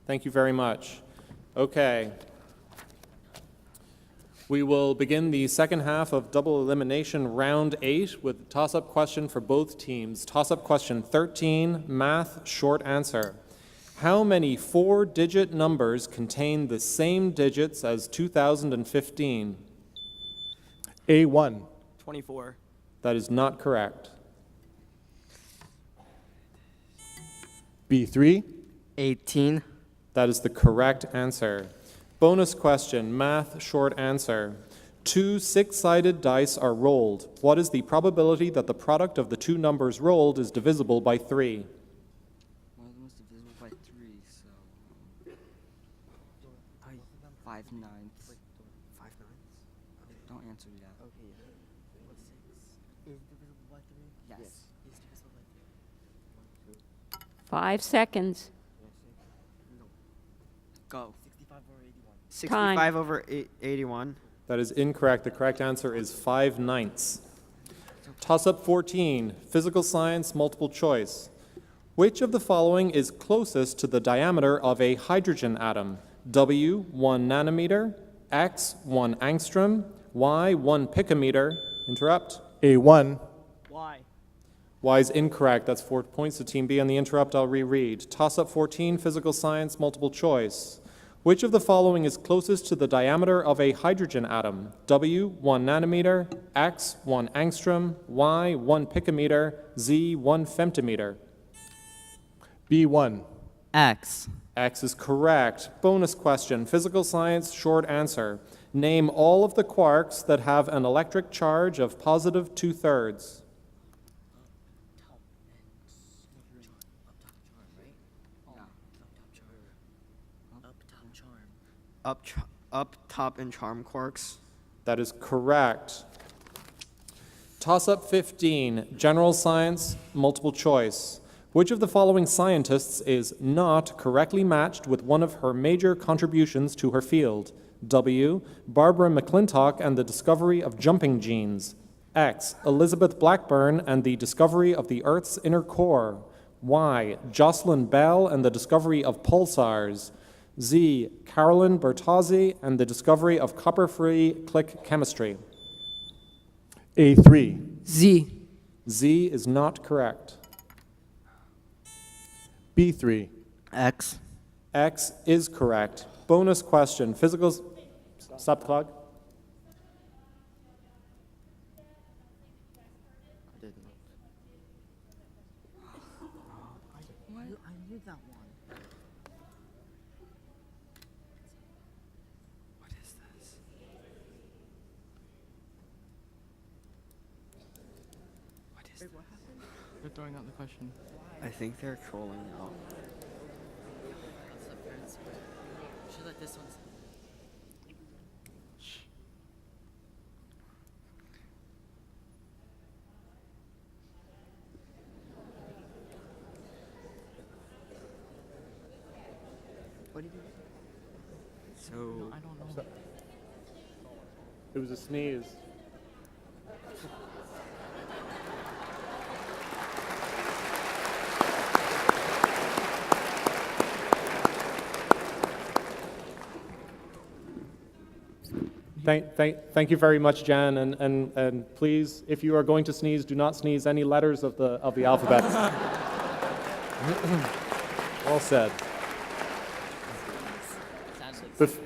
Thank you very much. Okay. We will begin the second half of double elimination round 8 with a toss-up question for both teams. Toss-up question 13, math short answer. How many 4-digit numbers contain the same digits as 2015? A1. 24. That is not correct. B3. 18. That is the correct answer. Bonus question, math short answer. 2 6-sided dice are rolled. What is the probability that the product of the two numbers rolled is divisible by 3? One of them is divisible by 3, so 5 ninths. 5 ninths? Don't answer yet. Okay, what's 6? Is divisible by 3? Yes. Is divisible by 3. 5 seconds. Go. 65 over 81. That is incorrect. The correct answer is 5 ninths. Toss-up 14, physical science multiple choice. Which of the following is closest to the diameter of a hydrogen atom? W, 1 nanometer, X, 1 angstrom, Y, 1 picometer. Interrupt. A1. Y is incorrect. That's 4 points to Team B. On the interrupt, I'll reread. Toss-up 14, physical science multiple choice. Which of the following is closest to the diameter of a hydrogen atom? W, 1 nanometer, X, 1 angstrom, Y, 1 picometer, Z, 1 femtometer. B1. X. X is correct. Bonus question, physical science short answer. Name all of the quarks that have an electric charge of positive 2/3. Up, top, and charm quarks. That is correct. Toss-up 15, general science, multiple choice. Which of the following scientists is not correctly matched with one of her major contributions to her field? W, Barbara McClintock and the discovery of jumping genes. X, Elizabeth Blackburn and the discovery of the Earth's inner core. Y, Jocelyn Bell and the discovery of pulsars. Z, Carolyn Bertozzi and the discovery of copper-free click chemistry. A3. Z. Z is not correct. B3. X. X is correct. Bonus question, physical... Stop the clock. I knew that one. What is this? What is this? They're throwing out the question. I think they're trolling out. Should let this one. What did you do? So, I don't know. It was a sneeze. Thank you very much, Jan, and please, if you are going to sneeze, do not sneeze any letters of the alphabet. All said.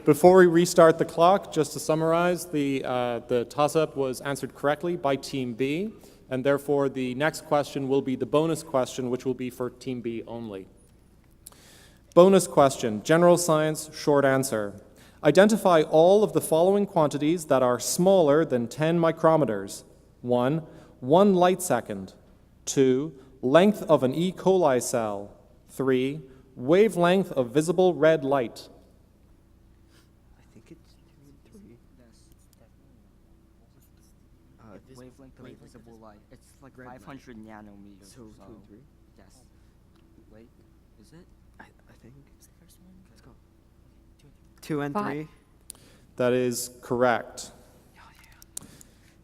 Before we restart the clock, just to summarize, the toss-up was answered correctly by Team B, and therefore the next question will be the bonus question, which will be for Team B only. Bonus question, general science, short answer. Identify all of the following quantities that are smaller than 10 micrometers. 1. 1 light second. 2. Length of an E. coli cell. 3. Wavelength of visible red light. I think it's 2 and 3. Wavelength of visible light. It's like 500 nanometers. So 2 and 3? Yes. Wait, is it? I think. It's the first one. Let's go. 2 and 3. That is correct.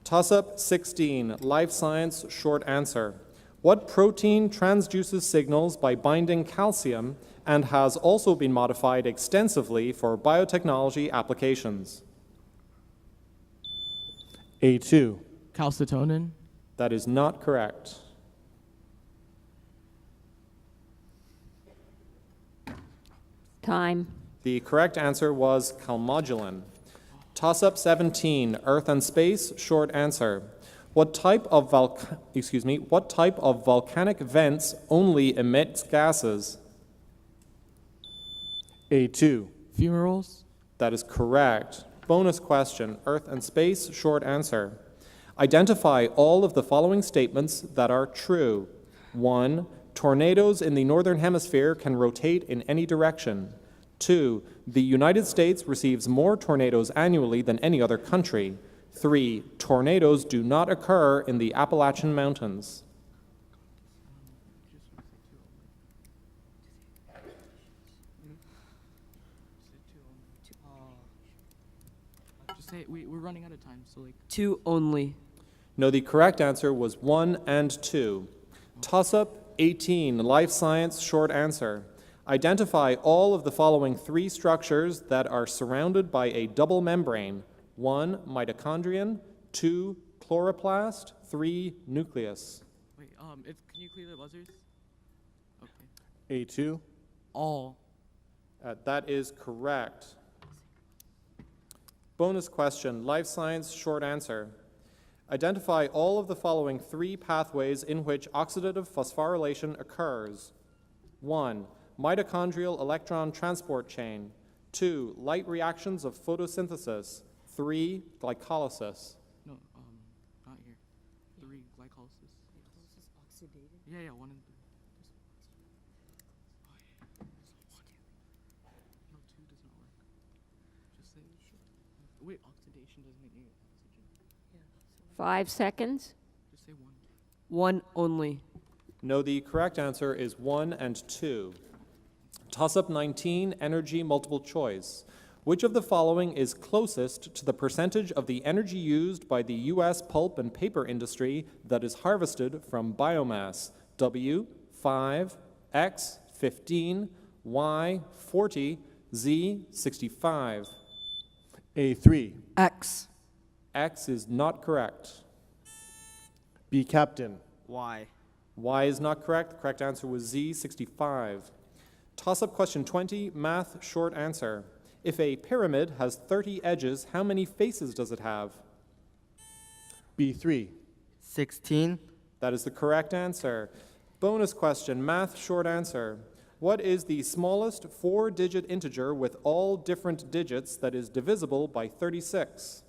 Toss-up 16, life science short answer. What protein transduces signals by binding calcium and has also been modified extensively for biotechnology applications? A2. Calcitonin. That is not correct. Time. The correct answer was calmodulin. Toss-up 17, Earth and space, short answer. What type of volcanic vents only emits gases? A2. Fumaroles. That is correct. Bonus question, Earth and space, short answer. Identify all of the following statements that are true. 1. Tornadoes in the northern hemisphere can rotate in any direction. 2. The United States receives more tornadoes annually than any other country. 3. Tornadoes do not occur in the Appalachian Mountains. Just say we're running out of time, so like 2 only. No, the correct answer was 1 and 2. Toss-up 18, life science short answer. Identify all of the following 3 structures that are surrounded by a double membrane. 1, mitochondrion. 2, chloroplast. 3, nucleus. wait, can you clear the buzzers? Okay. A2. All. That is correct. Bonus question, life science short answer. Identify all of the following 3 pathways in which oxidative phosphorylation occurs. 1, mitochondrial electron transport chain. 2, light reactions of photosynthesis. 3, glycolysis. No, not here. 3, glycolysis. Glycolysis oxidative? Yeah, 1 and 3. No, 2 does not work. Just say wait, oxidation doesn't make any oxygen. 5 seconds. Just say 1. 1 only. No, the correct answer is 1 and 2. Toss-up 19, energy multiple choice. Which of the following is closest to the percentage of the energy used by the U.S. pulp and paper industry that is harvested from biomass? W, 5, X, 15, Y, 40, Z, 65. A3. X. X is not correct. B captain. Y. Y is not correct. The correct answer was Z, 65. Toss-up question 20, math short answer. If a pyramid has 30 edges, how many faces does it have? B3. 16. That is the correct answer. Bonus question, math short answer. What is the smallest 4-digit integer with all different digits that is divisible by 36?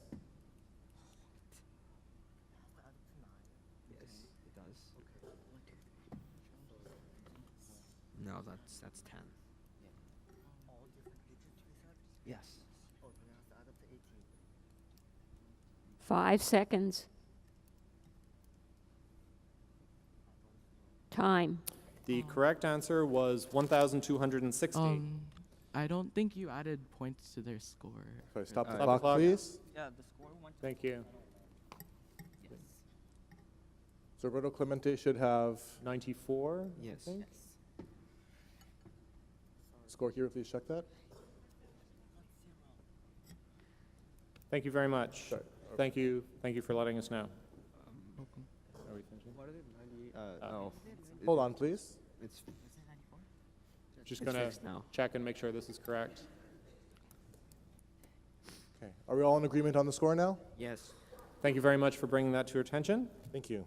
No, that's 10. Yes. 5 seconds. Time. The correct answer was 1,260. I don't think you added points to their score. Sorry, stop the Stop clock, the clock. please. Yeah, the score went. Thank you. So Roberto Clemente should have 94, Yes. I think. score here. Please check that. Thank you very much. Sorry. Thank you for letting us know. Are we finishing? What are they? 90? No. Hold on, please. It's Just It's gonna fixed now. check and make sure this is correct. Okay. Are we all in agreement on the score now? yes. Thank you very much for bringing that to your attention. Thank you.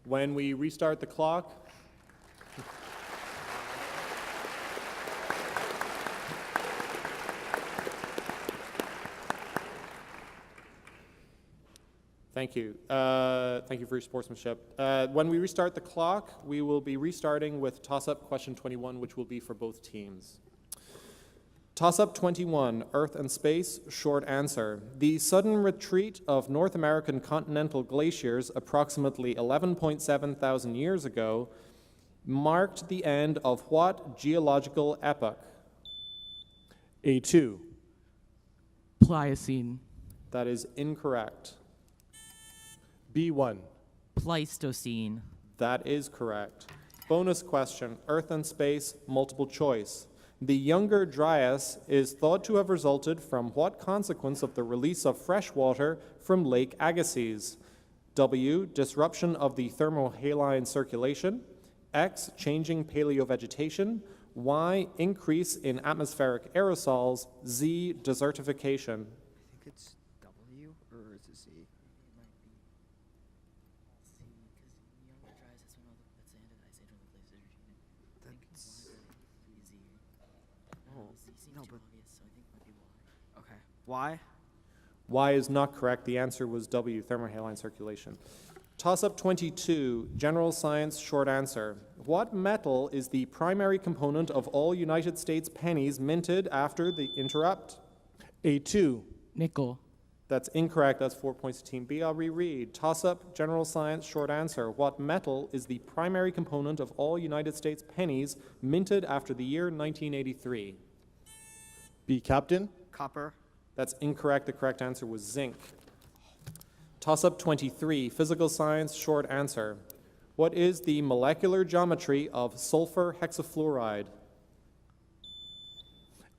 When we restart the clock, Thank you. Thank you for your sportsmanship. When we restart the clock, we will be restarting with toss-up question 21, which will be for both teams. Toss-up 21, Earth and Space, short answer. The sudden retreat of North American continental glaciers approximately 11.7 thousand years ago marked the end of what geological epoch? A2. Pliocene. That is incorrect. B1. Pleistocene. That is correct. Bonus question, Earth and Space, multiple choice. The Younger Dryas is thought to have resulted from what consequence of the release of fresh water from Lake Agassiz? W, disruption of the thermohaline circulation. X, changing paleovegetation. Y, increase in atmospheric aerosols. Z, desertification. I think it's W or is it C? No, but okay. Why? Y is not correct. The answer was W, thermohaline circulation. Toss-up 22, general science, short answer. What metal is the primary component of all United States pennies minted after the interrupt? A2. Nickel. That's incorrect. That's 4 points to Team B. I'll reread. Toss-up, general science, short answer. What metal is the primary component of all United States pennies minted after the year 1983? B, Captain. Copper. That's incorrect. The correct answer was zinc. Toss-up 23, physical science, short answer. What is the molecular geometry of sulfur hexafluoride?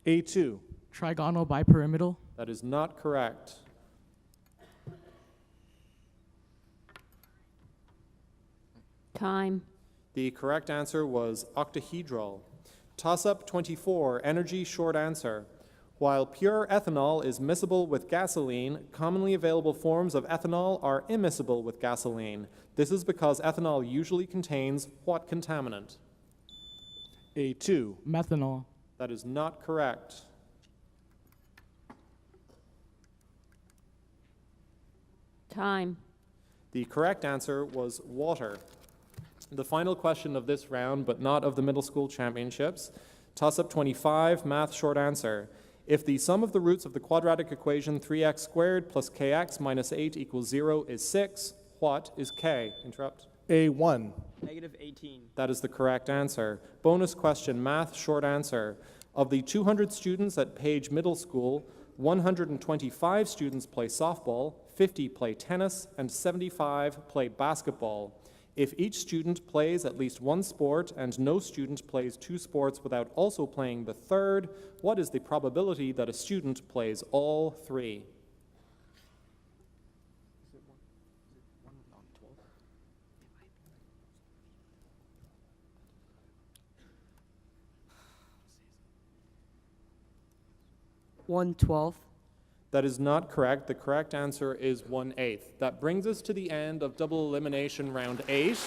A2. Trigonal bipyramidal. That is not correct. Time. The correct answer was octahedral. Toss-up 24, energy, short answer. While pure ethanol is miscible with gasoline, commonly available forms of ethanol are immiscible with gasoline. This is because ethanol usually contains what contaminant? A2. Methanol. That is not correct. Time. The correct answer was water. The final question of this round, but not of the middle school championships. Toss-up 25, math, short answer. If the sum of the roots of the quadratic equation 3x squared plus kx minus 8 equals 0 is 6, what is k? Interrupt. A1. Negative 18. That is the correct answer. Bonus question, math, short answer. Of the 200 students at Page Middle School, 125 students play softball, 50 play tennis, and 75 play basketball. If each student plays at least one sport and no student plays two sports without also playing the third, what is the probability that a student plays all three? One 1/12. That is not correct. The correct answer is 1/8. That brings us to the end of double elimination round 8.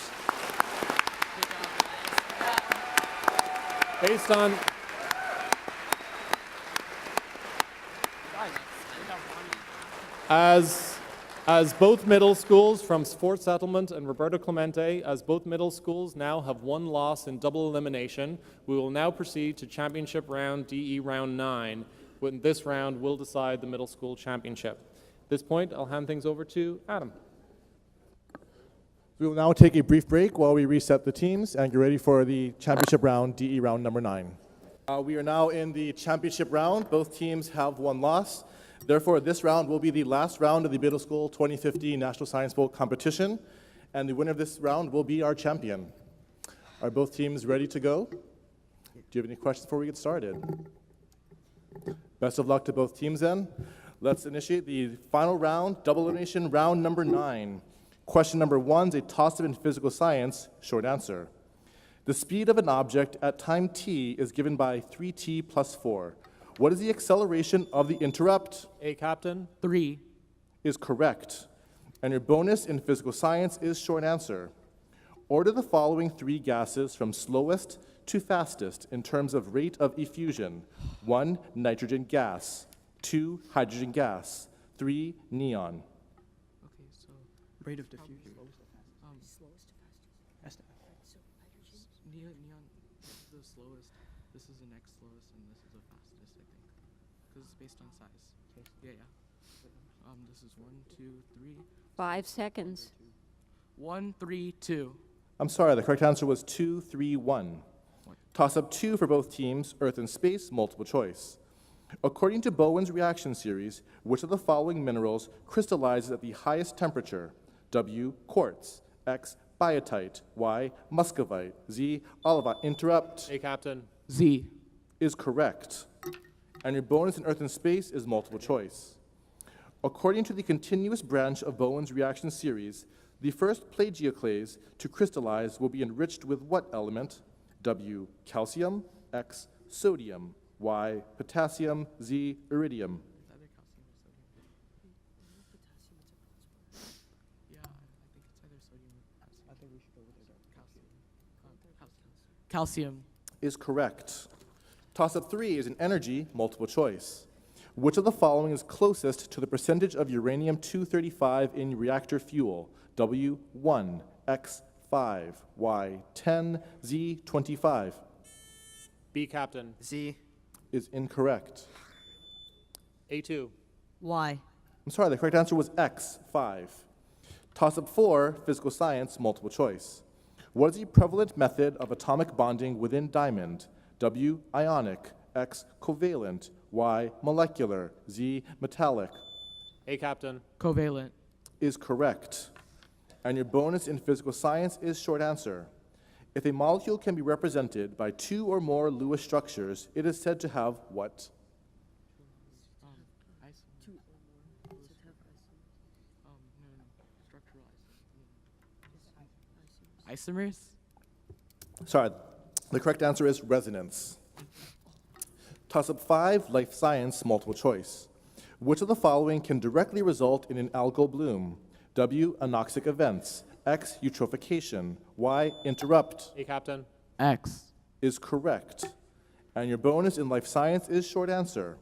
Based on as both middle schools from Fort Settlement and Roberto Clemente, as both middle schools now have one loss in double elimination, we will now proceed to championship round DE round 9. In this round will decide the middle school championship. At this point, I'll hand things over to Adam. We will now take a brief break while we reset the teams and get ready for the championship round, DE round number 9. We are now in the championship round. Both teams have one loss. Therefore, this round will be the last round of the middle school 2050 National Science Bowl competition, and the winner of this round will be our champion. Are both teams ready to go? Do you have any questions before we get started? Best of luck to both teams then. Let's initiate the final round, double elimination round number 9. Question number 1 is a toss-up in physical science, short answer. The speed of an object at time t is given by 3t plus 4. What is the acceleration of the interrupt? A captain. 3. Is correct. And your bonus in physical science is short answer. Order the following 3 gases from slowest to fastest in terms of rate of effusion. 1, nitrogen gas. 2, hydrogen gas. 3, neon. Okay, So rate of diffusion. Neon, this is the slowest. This is the next slowest, and this is the fastest, I think, because it's based on size. Yeah. This is 1, 2, 3. 5 seconds. 1, 3, 2. I'm sorry, the correct answer was 2, 3, 1. Toss up 2 for both teams, Earth and Space, multiple choice. According to Bowen's reaction series, which of the following minerals crystallizes at the highest temperature? W, quartz, X, biotite, Y, muscovite, Z, olivine. Interrupt. A captain. Z. Is correct. And your bonus in Earth and Space is multiple choice. According to the continuous branch of Bowen's reaction series, the first plagioclase to crystallize will be enriched with what element? W, calcium, X, sodium, Y, potassium, Z, iridium. It's either calcium or sodium. Yeah, I think it's either sodium or potassium. I think we should go with calcium. Calcium. Is correct. Toss-up 3 is an energy multiple choice. Which of the following is closest to the percentage of uranium-235 in reactor fuel? W, 1, X, 5, Y, 10, Z, 25. B captain. Z. Is incorrect. A2. Y. I'm sorry, the correct answer was X, 5. Toss-up 4, physical science, multiple choice. What is the prevalent method of atomic bonding within diamond? W, ionic, X, covalent, Y, molecular, Z, metallic. A captain. Covalent. Is correct. And your bonus in physical science is short answer. If a molecule can be represented by 2 or more Lewis structures, it is said to have what? Structural isomers. Sorry, the correct answer is resonance. Toss-up 5, life science, multiple choice. Which of the following can directly result in an algal bloom? W, anoxic events, X, eutrophication, Y, interrupt. A captain. X. Is correct. And your bonus in life science is short answer.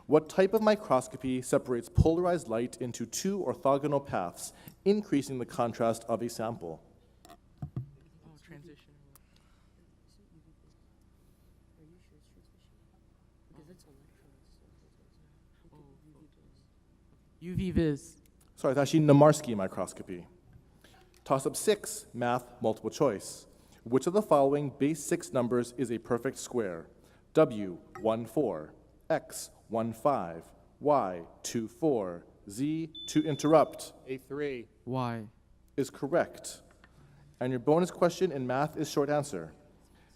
What type of microscopy separates polarized light into 2 orthogonal paths, increasing the contrast of a sample? Transition. UV vis. Sorry, it's actually Namarsky microscopy. Toss-up 6, math, multiple choice. Which of the following base 6 numbers is a perfect square? W, 1, 4, X, 1, 5, Y, 2, 4, Z, to interrupt. A3. Y. Is correct. And your bonus question in math is short answer.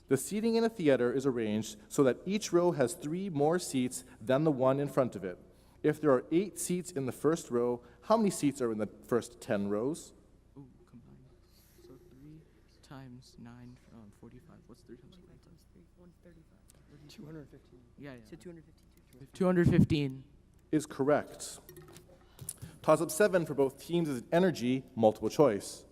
The seating in a theater is arranged so that each row has 3 more seats than the one in front of it. If there are 8 seats in the first row, how many seats are in the first 10 rows? Ooh, combined. So 3 times 9, 45. What's 3 times 45? 215. Yeah. So 215. 215. Is correct. Toss-up 7 for both teams is energy, multiple choice.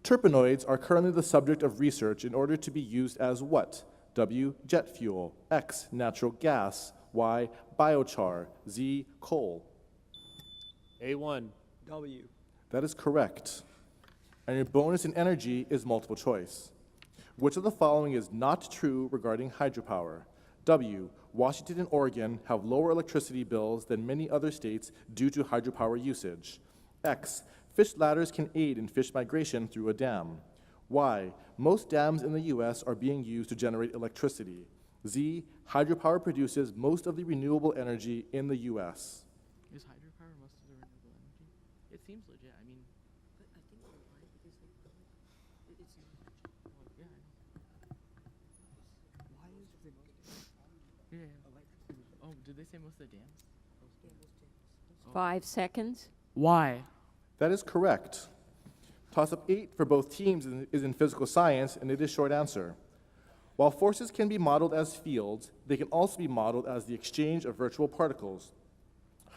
Terpenoids are currently the subject of research in order to be used as what? W, jet fuel, X, natural gas, Y, biochar, Z, coal. A1. W. That is correct. And your bonus in energy is multiple choice. Which of the following is not true regarding hydropower? W, Washington and Oregon have lower electricity bills than many other states due to hydropower usage. X, fish ladders can aid in fish migration through a dam. Y, most dams in the U.S. are being used to generate electricity. Z, hydropower produces most of the renewable energy in the U.S. Is hydropower most of the renewable energy? It seems legit. I mean, But I think they're lying because it's not. yeah, I know. Why is the Yeah. Oh, did they say most of the dams? 5 seconds. Why? That is correct. Toss-up 8 for both teams is in physical science, and it is short answer. While forces can be modeled as fields, they can also be modeled as the exchange of virtual particles.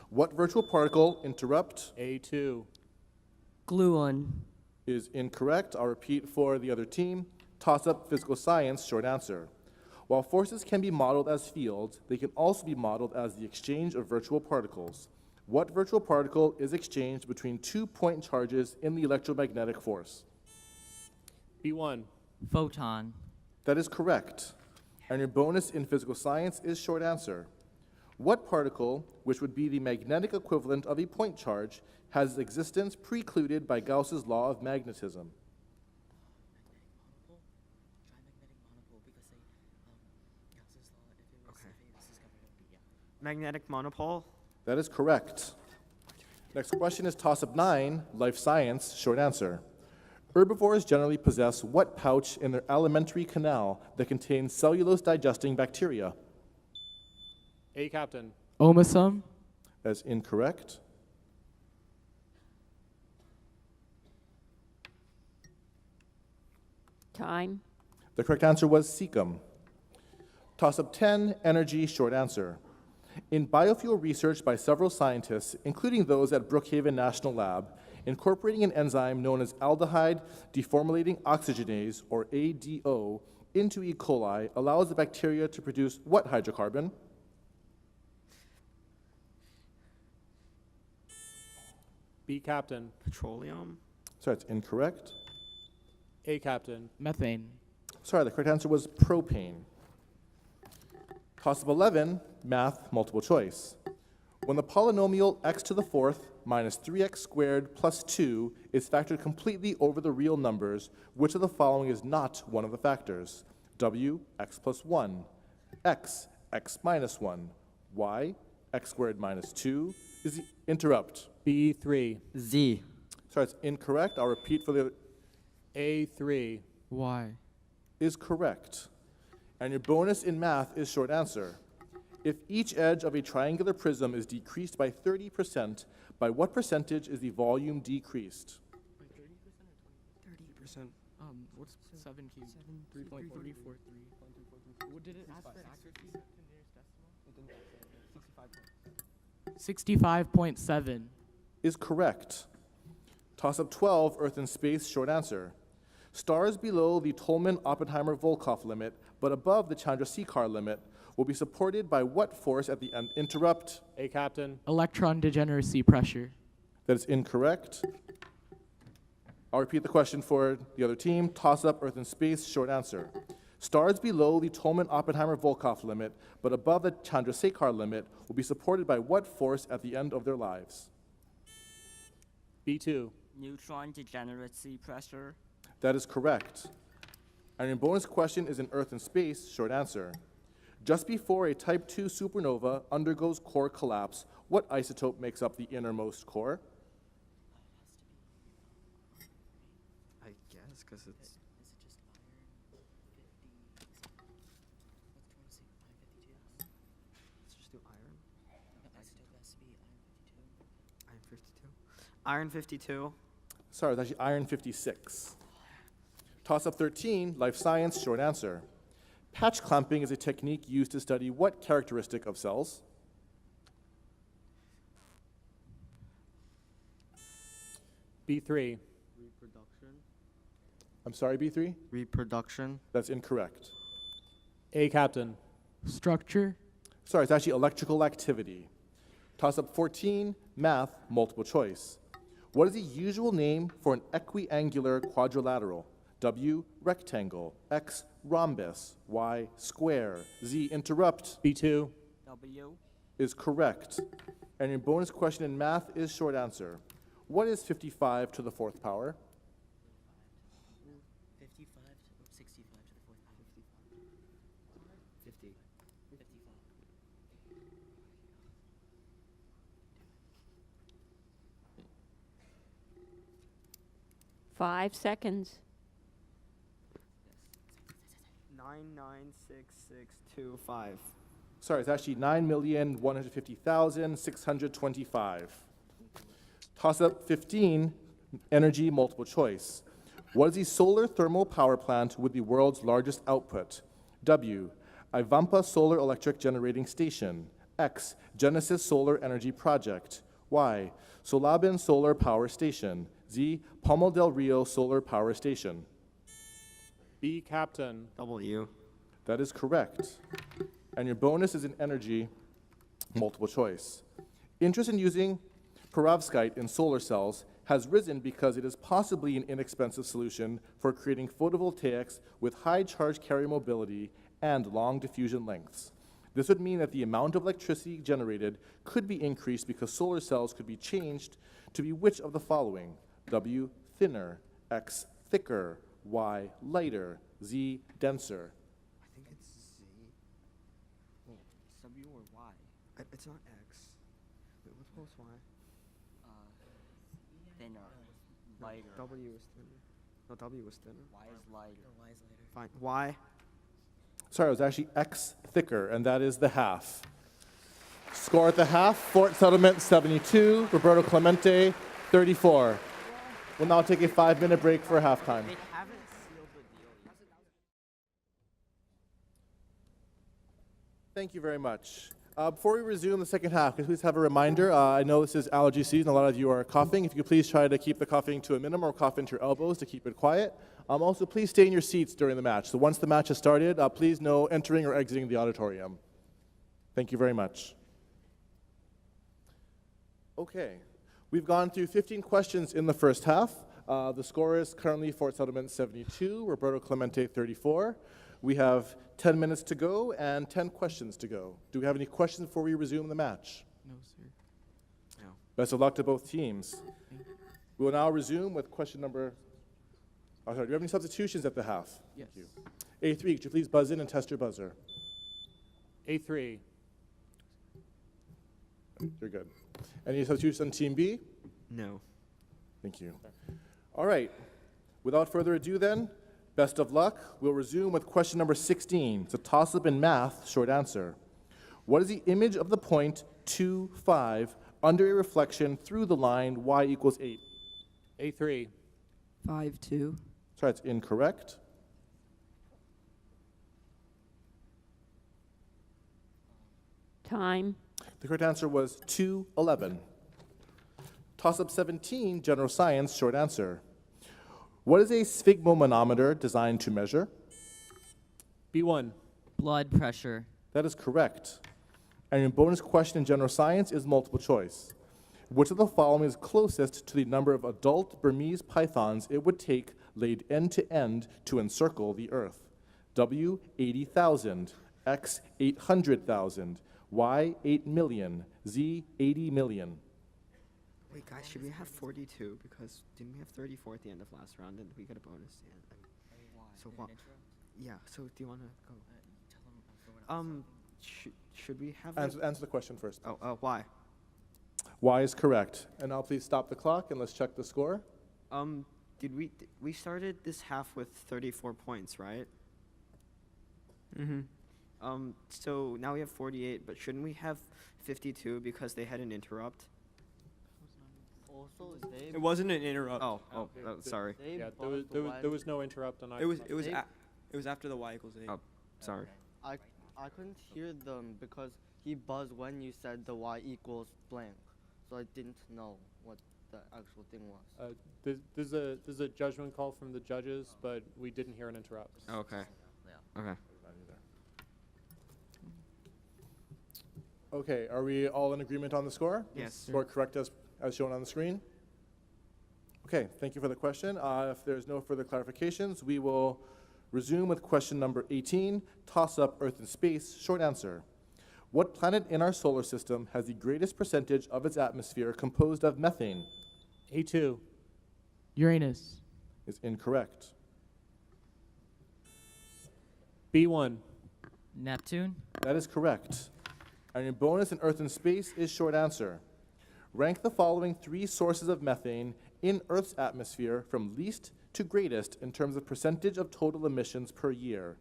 What virtual particle, interrupt, A2. Gluon. is incorrect? I'll repeat for the other team. Toss-up physical science, short answer. While forces can be modeled as fields, they can also be modeled as the exchange of virtual particles. What virtual particle is exchanged between 2 point charges in the electromagnetic force? B1. Photon. That is correct. And your bonus in physical science is short answer. What particle, which would be the magnetic equivalent of a point charge, has its existence precluded by Gauss's law of magnetism? Magnetic monopole. That is correct. Next question is toss-up 9, life science, short answer. Herbivores generally possess what pouch in their alimentary canal that contains cellulose-digesting bacteria? A, Captain. Omosum. That is incorrect. Time. The correct answer was cecum. Toss-up 10, energy, short answer. In biofuel research by several scientists, including those at Brookhaven National Lab, incorporating an enzyme known as aldehyde deformylating oxygenase, or ADO, into E. coli allows the bacteria to produce what hydrocarbon? B, Captain. Petroleum. Sorry, that's incorrect. A, Captain. Methane. Sorry, the correct answer was propane. Toss-up 11, math, multiple choice. When the polynomial x to the fourth minus 3x squared plus 2 is factored completely over the real numbers, which of the following is not one of the factors? W, x plus 1, x, x minus 1, y, x squared minus 2, is the interrupt. B3. Z. Sorry, it's incorrect. I'll repeat for the A3. Y. is correct. And your bonus in math is short answer. If each edge of a triangular prism is decreased by 30%, by what percentage is the volume decreased? By 30% or 20%? 30%. What's 7 cubed? 3.343. What did it ask for accuracy? 65.7. Is correct. Toss-up 12, Earth and space, short answer. Stars below the Tolman-Oppenheimer-Volkoff limit, but above the Chandrasekhar limit, will be supported by what force at the end? Interrupt. A, Captain. Electron degeneracy pressure. That is incorrect. I'll repeat the question for the other team. Toss-up, Earth and space, short answer. Stars below the Tolman-Oppenheimer-Volkoff limit, but above the Chandrasekhar limit, will be supported by what force at the end of their lives? B2. Neutron degeneracy pressure. That is correct. And your bonus question is in Earth and space, short answer. Just before a type 2 supernova undergoes core collapse, what isotope makes up the innermost core? I guess, because it's... Is it just iron 50? Let's just do iron. Let's just do iron. The isotope has to be iron 52. Iron 52. Iron 52. Sorry, it's actually iron 56. Toss-up 13, life science, short answer. Patch clamping is a technique used to study what characteristic of cells? B3. Reproduction. I'm sorry, B3? Reproduction. That's incorrect. A, Captain. Structure. Sorry, it's actually electrical activity. Toss-up 14, math, multiple choice. What is the usual name for an equiangular quadrilateral? W, rectangle, X, rhombus, Y, square, Z, interrupt. B2. W. Is correct. And your bonus question in math is short answer. What is 55 to the fourth power? 55 or 65 to the fourth power? 50. 55. 5 seconds. 996625. Sorry, it's actually 9,150,625. Toss-up 15, energy multiple choice. What is the solar thermal power plant with the world's largest output? W, Ivampa Solar Electric Generating Station. X, Genesis Solar Energy Project. Y, Solabin Solar Power Station. Z, Pomo del Rio Solar Power Station. B, Captain. W. That is correct. And your bonus is in energy multiple choice. Interest in using perovskite in solar cells has risen because it is possibly an inexpensive solution for creating photovoltaics with high charge carrier mobility and long diffusion lengths. This would mean that the amount of electricity generated could be increased because solar cells could be changed to be which of the following? W, thinner, X, thicker, Y, lighter, Z, denser. I think it's Z. It's W or Y? It's not X. Wait, what's Y? Thinner, lighter. W was thinner. No, W was thinner. Y is lighter. Y is later. Fine. Y. Sorry, it was actually X thicker, and that is the half. Score at the half, Fort Settlement 72, Roberto Clemente 34. We'll now take a 5-minute break for halftime. They haven't sealed the deal yet. Thank you very much. Before we resume the second half, could you please have a reminder? I know this is allergy season. A lot of you are coughing. If you could please try to keep the coughing to a minimum or cough into your elbows to keep it quiet. Also, please stay in your seats during the match. So once the match has started, please no entering or exiting the auditorium. Thank you very much. Okay. We've gone through 15 questions in the first half. The score is currently Fort Settlement 72, Roberto Clemente 34. We have 10 minutes to go and 10 questions to go. Do we have any questions before we resume the match? No, sir. No. Best of luck to both teams. We will now resume with question number... Oh, sorry, do you have any substitutions at the half? Yes. Thank you. A3, could you please buzz in and test your buzzer? A3. You're good. Any substitutions on Team B? No. Thank you. All right. Without further ado then, best of luck. We'll resume with question number 16. It's a toss-up in math, short answer. What is the image of the point 2, 5 under a reflection through the line y equals 8? A3. 5, 2. Sorry, it's incorrect. Time. The correct answer was 2, 11. Toss-up 17, general science, short answer. What is a sphygmomanometer designed to measure? B1. Blood pressure. That is correct. And your bonus question in general science is multiple choice. Which of the following is closest to the number of adult Burmese pythons it would take laid end to end to encircle the Earth? W, 80,000, X, 800,000, Y, 8 million, Z, 80 million. Wait, guys, should we have 42? Because didn't we have 34 at the end of last round, and we got a bonus? So what? Yeah. So do you want to go? Should we have? Answer the question first. Why? Y is correct. And now please stop the clock and let's check the score. We started this half with 34 points, right? Mm-hmm. So now we have 48, but shouldn't we have 52 because they had an interrupt? Also, It wasn't an interrupt. Sorry. Yeah, there was no interrupt on It was after the y equals 8. Oh, sorry. I couldn't hear them because he buzzed when you said the y equals blank, so I didn't know what the actual thing was. There's a judgment call from the judges, but we didn't hear an interrupt. Okay. Okay. Okay, are we all in agreement on the score? Yes. Score correct as shown on the screen? Okay, thank you for the question. If there's no further clarifications, we will resume with question number 18, toss-up Earth and space, short answer. What planet in our solar system has the greatest percentage of its atmosphere composed of methane? A2. Uranus. Is incorrect. B1. Neptune. That is correct. And your bonus in Earth and space is short answer. Rank the following 3 sources of methane in Earth's atmosphere from least to greatest in terms of percentage of total emissions per year.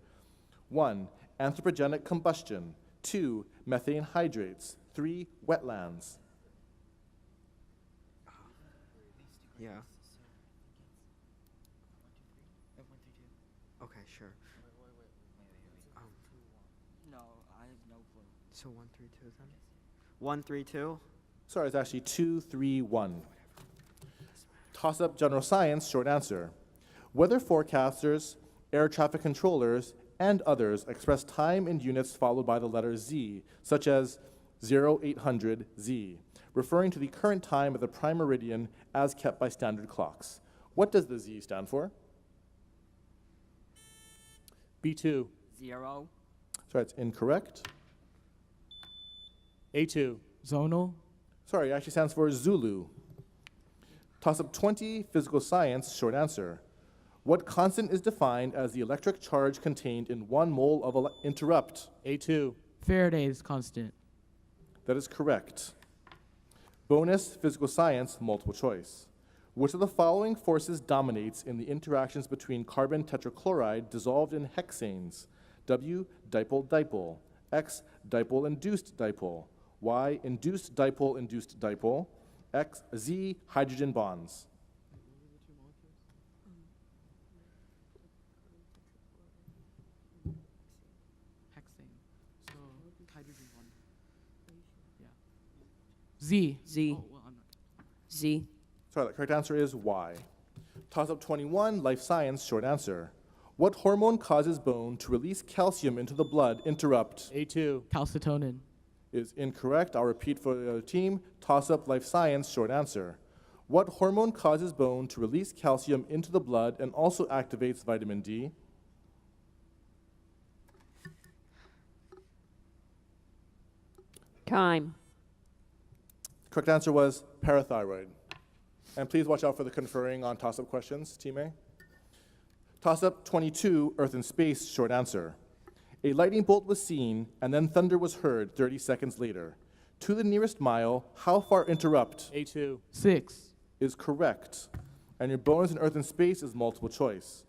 1, anthropogenic combustion. 2, methane hydrates. 3, wetlands. Yeah. Okay, sure. No, I have no clue. So 1, 3, 2 then? 1, 3, 2? Sorry, it's actually 2, 3, 1. Toss-up general science, short answer. Weather forecasters, air traffic controllers, and others express time in units followed by the letter Z, such as 0800 Z. referring to the current time of the prime meridian as kept by standard clocks. What does the Z stand for? B2. 0. Sorry, it's incorrect. A2. Zonal. Sorry, it actually stands for Zulu. Toss-up 20, physical science, short answer. What constant is defined as the electric charge contained in 1 mole of interrupt? A2. Faraday's constant. That is correct. Bonus, physical science, multiple choice. Which of the following forces dominates in the interactions between carbon tetrachloride dissolved in hexanes? W, dipole-dipole. X, dipole-induced dipole. Y, induced dipole-induced dipole. X, Z, hydrogen bonds. Hexane. So hydrogen one. Yeah. Z. Z. Oh, well, I'm not. Z. Sorry, the correct answer is Y. Toss-up 21, life science, short answer. What hormone causes bone to release calcium into the blood? Interrupt. A2. Calcitonin. Is incorrect. I'll repeat for the other team. Toss-up, life science, short answer. What hormone causes bone to release calcium into the blood and also activates vitamin D? Time. Correct answer was parathyroid. And please watch out for the conferring on toss-up questions, Team A. Toss-up 22, Earth and space, short answer. A lightning bolt was seen, and then thunder was heard 30 seconds later. To the nearest mile, how far interrupt? A2. 6. Is correct. And your bonus in Earth and space is multiple choice.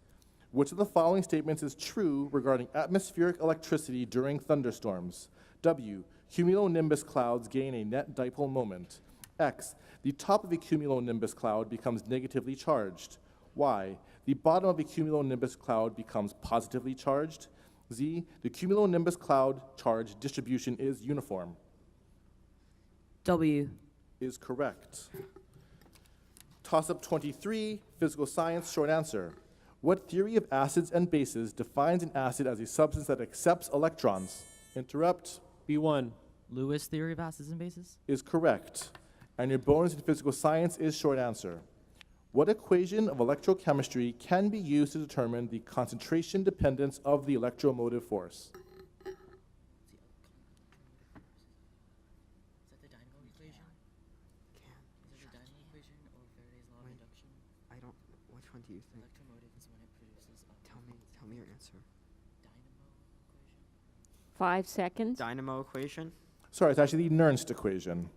Which of the following statements is true regarding atmospheric electricity during thunderstorms? W, cumulonimbus clouds gain a net dipole moment. X, the top of a cumulonimbus cloud becomes negatively charged. Y, the bottom of a cumulonimbus cloud becomes positively charged. Z, the cumulonimbus cloud charge distribution is uniform. W. Is correct. Toss-up 23, physical science, short answer. What theory of acids and bases defines an acid as a substance that accepts electrons? Interrupt. B1. Lewis theory of acids and bases? Is correct. And your bonus in physical science is short answer. What equation of electrochemistry can be used to determine the concentration dependence of the electromotive force? Is that the dynamo equation? Is it the dynamo equation or Faraday's law of induction? I don't. Which one do you think? Electromotive is when it produces a Tell me your answer. dynamo equation. 5 seconds. Dynamo equation. Sorry, it's actually the Nernst equation.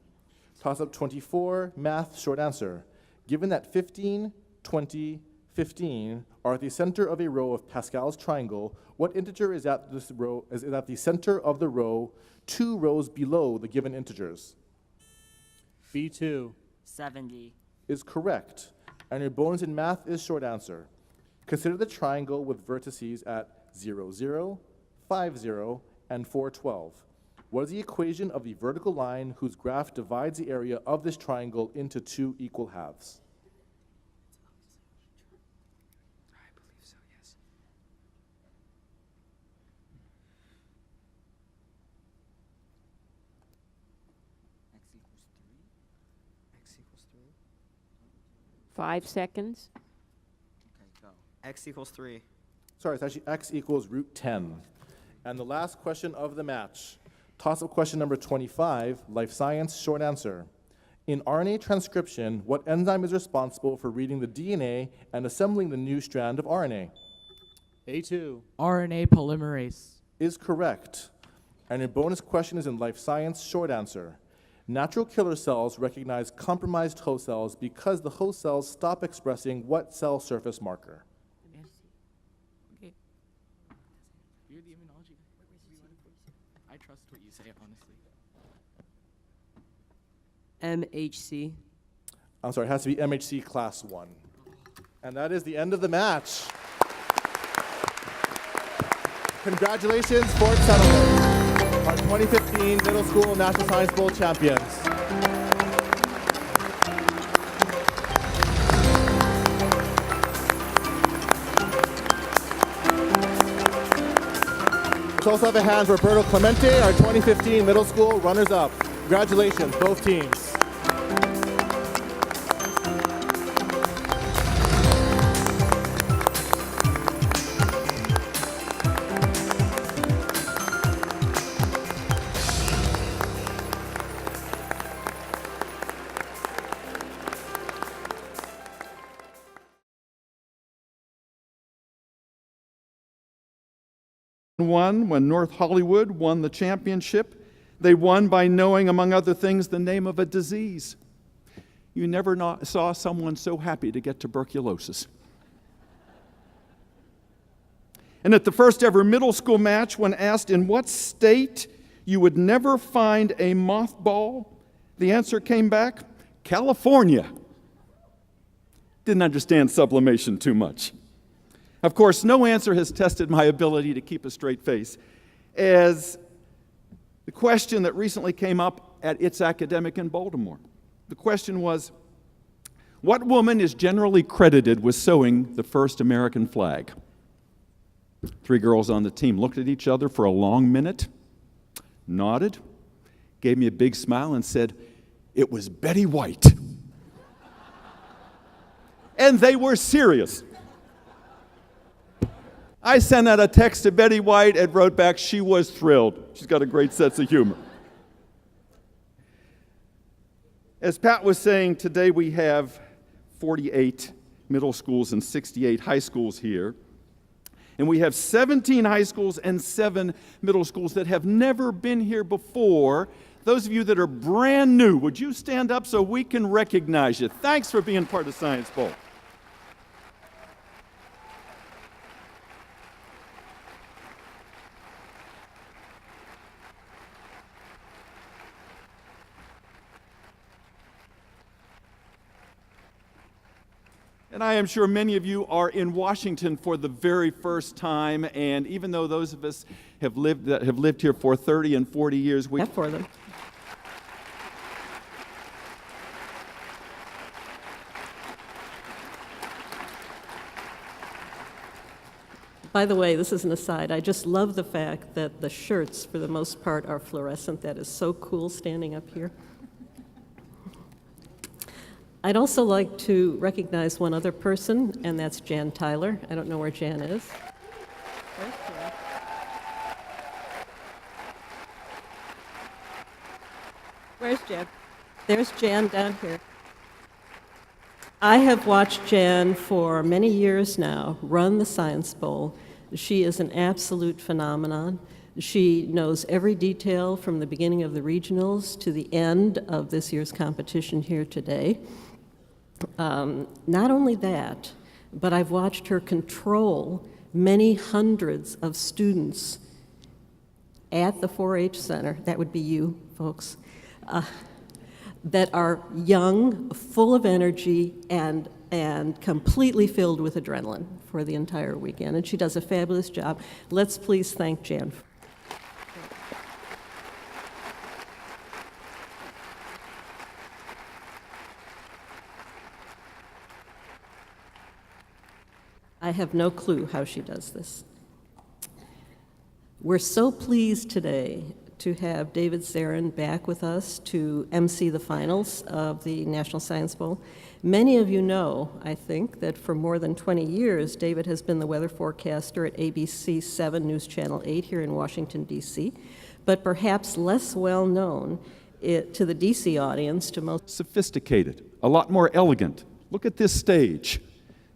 Toss-up 24, math, short answer. Given that 15, 20, 15 are at the center of a row of Pascal's triangle, what integer is at this row is at the center of the row 2 rows below the given integers? B2. 70. Is correct. And your bonus in math is short answer. Consider the triangle with vertices at 0, 0, 5, 0, and 4, 12. What is the equation of the vertical line whose graph divides the area of this triangle into 2 equal halves? I believe so, yes. X equals 3. X equals 3. 5 seconds. Okay, go. X equals 3. Sorry, it's actually x equals root 10. And the last question of the match. Toss-up question number 25, life science, short answer. In RNA transcription, what enzyme is responsible for reading the DNA and assembling the new strand of RNA? A2. RNA polymerase. Is correct. And your bonus question is in life science, short answer. Natural killer cells recognize compromised host cells because the host cells stop expressing what cell surface marker? Okay. You're the immunology guy. I trust what you say, honestly. MHC. I'm sorry, it has to be MHC class 1. And that is the end of the match. Congratulations, Fort Settlement, our 2015 Middle School National Science Bowl champions. Let's also have a hand for Roberto Clemente, our 2015 Middle School runners-up. Congratulations, both teams. won when North Hollywood won the championship. They won by knowing, among other things, the name of a disease. You never saw someone so happy to get tuberculosis. And at the first ever middle school match, when asked in what state you would never find a mothball, the answer came back, California. Didn't understand sublimation too much. Of course, no answer has tested my ability to keep a straight face, as the question that recently came up at It's Academic in Baltimore. The question was, what woman is generally credited with sewing the first American flag? 3 girls on the team looked at each other for a long minute, nodded, gave me a big smile, and said, it was Betty White. And they were serious. I sent out a text to Betty White and wrote back, she was thrilled. She's got a great sense of humor. As Pat was saying, today we have 48 middle schools and 68 high schools here. And we have 17 high schools and 7 middle schools that have never been here before. Those of you that are brand new, would you stand up so we can recognize you? Thanks for being part of Science Bowl. And I am sure many of you are in Washington for the very first time, and even though those of us have lived here for 30 and 40 years, we for them. By the way, this is an aside. I just love the fact that the shirts, for the most part, are fluorescent. That is so cool standing up here. I'd also like to recognize one other person, and that's Jan Tyler. I don't know where Jan is. Where's Jan? Where's Jan? There's Jan down here. I have watched Jan for many years now run the Science Bowl. She is an absolute phenomenon. She knows every detail from the beginning of the regionals to the end of this year's competition here today. Not only that, but I've watched her control many hundreds of students at the 4-H Center, that would be you folks, that are young, full of energy, and completely filled with adrenaline for the entire weekend. And she does a fabulous job. Let's please thank Jan. I have no clue how she does this. We're so pleased today to have David Zarin back with us to MC the finals of the National Science Bowl. Many of you know, I think, that for more than 20 years, David has been the weather forecaster at ABC 7 News Channel 8 here in Washington, D.C., but perhaps less well known to the D.C. audience, to most sophisticated, a lot more elegant. Look at this stage.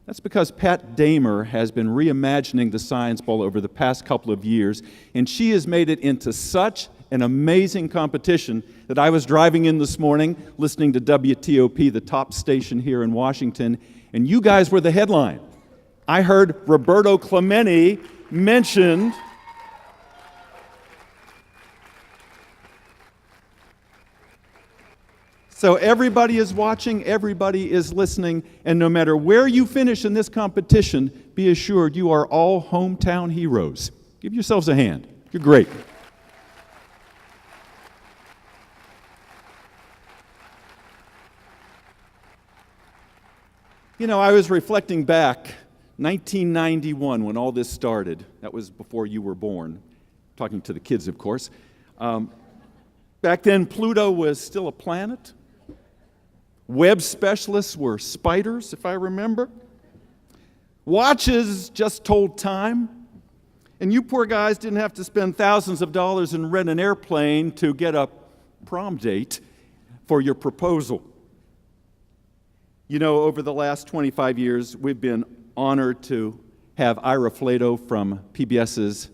That's because Pat Damer has been reimagining the Science Bowl over the past couple of years, and she has made it into such an amazing competition that I was driving in this morning, listening to WTOP, the top station here in Washington, and you guys were the headline. I heard Roberto Clemente mentioned. So everybody is watching, everybody is listening, and no matter where you finish in this competition, be assured you are all hometown heroes. Give yourselves a hand. You're great. You know, I was reflecting back, 1991, when all this started. That was before you were born. Talking to the kids, of course. Back then, Pluto was still a planet. Web specialists were spiders, if I remember. Watches just told time. And you poor guys didn't have to spend thousands of dollars and rent an airplane to get a prom date for your proposal. You know, over the last 25 years, we've been honored to have Ira Flato from PBS's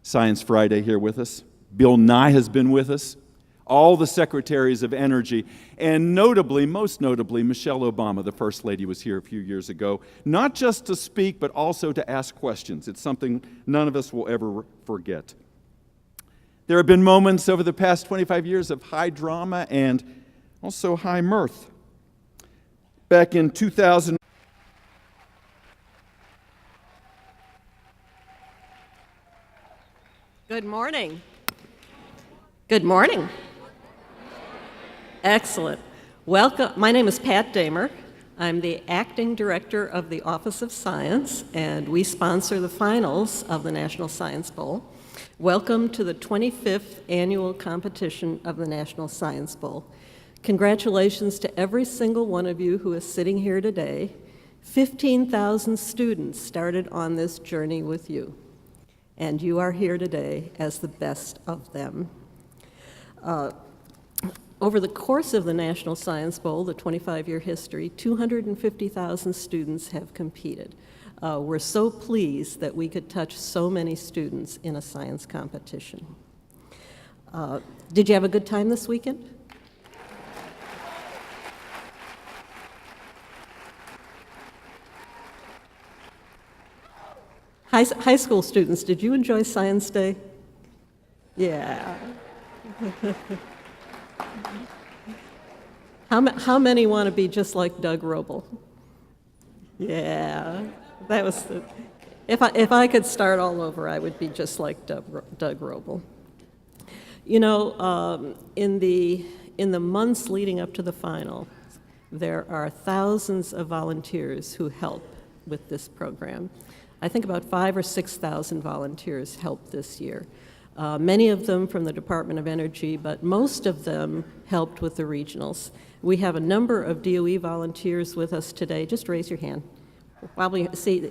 Science Friday here with us. Bill Nye has been with us. All the secretaries of energy, and notably, most notably, Michelle Obama, the First Lady, was here a few years ago, not just to speak, but also to ask questions. It's something none of us will ever forget. There have been moments over the past 25 years of high drama and also high mirth. Back in 2000, Good morning. Good morning. Excellent. Welcome. My name is Pat Damer. I'm the acting director of the Office of Science, and we sponsor the finals of the National Science Bowl. Welcome to the 25th annual competition of the National Science Bowl. Congratulations to every single one of you who is sitting here today. 15,000 students started on this journey with you, and you are here today as the best of them. Over the course of the National Science Bowl, the 25-year history, 250,000 students have competed. We're so pleased that we could touch so many students in a science competition. Did you have a good time this weekend? High school students, did you enjoy Science Day? Yeah. How many want to be just like Doug Roble? Yeah, that was the, if I could start all over, I would be just like Doug Roble. You know, in the months leading up to the final, there are thousands of volunteers who help with this program. I think about 5,000 or 6,000 volunteers helped this year. Many of them from the Department of Energy, but most of them helped with the regionals. We have a number of DOE volunteers with us today. Just raise your hand. Probably see,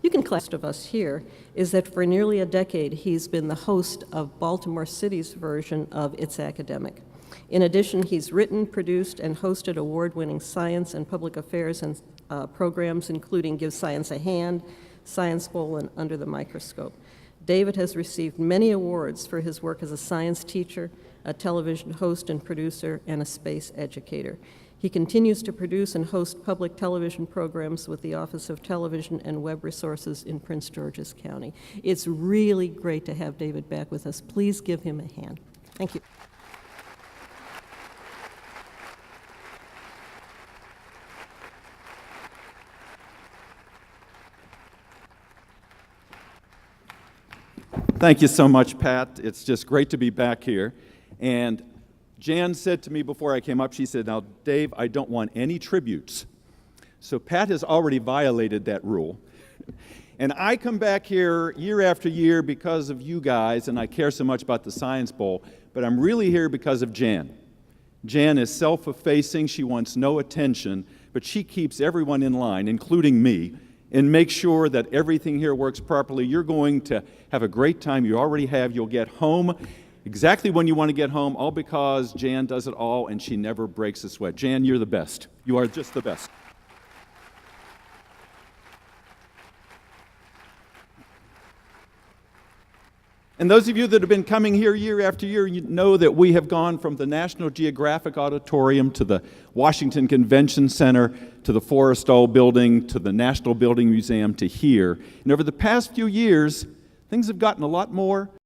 you can clap. Most of us here is that for nearly a decade he's been the host of Baltimore City's version of It's Academic. In addition, he's written, produced, and hosted award-winning science and public affairs and programs, including Give Science a Hand, Science Bowl, and Under the Microscope. David has received many awards for his work as a science teacher, a television host and producer, and a space educator. He continues to produce and host public television programs with the Office of Television and Web Resources in Prince George's County. It's really great to have David back with us. Please give him a hand. Thank you. Thank you so much, Pat. It's just great to be back here. And Jan said to me before I came up, she said, now, Dave, I don't want any tributes. So Pat has already violated that rule. And I come back here year after year because of you guys, and I care so much about the Science Bowl, but I'm really here because of Jan. Jan is self-effacing. She wants no attention, but she keeps everyone in line, including me, and make sure that everything here works properly. You're going to have a great time. You already have. You'll get home exactly when you want to get home, all because Jan does it all and she never breaks a sweat. Jan, you're the best. You are just the best. And those of you that have been coming here year after year, you know that we have gone from the National Geographic Auditorium to the Washington Convention Center to the Forrestal Building to the National Building Museum to here. And over the past few years, things have gotten a lot more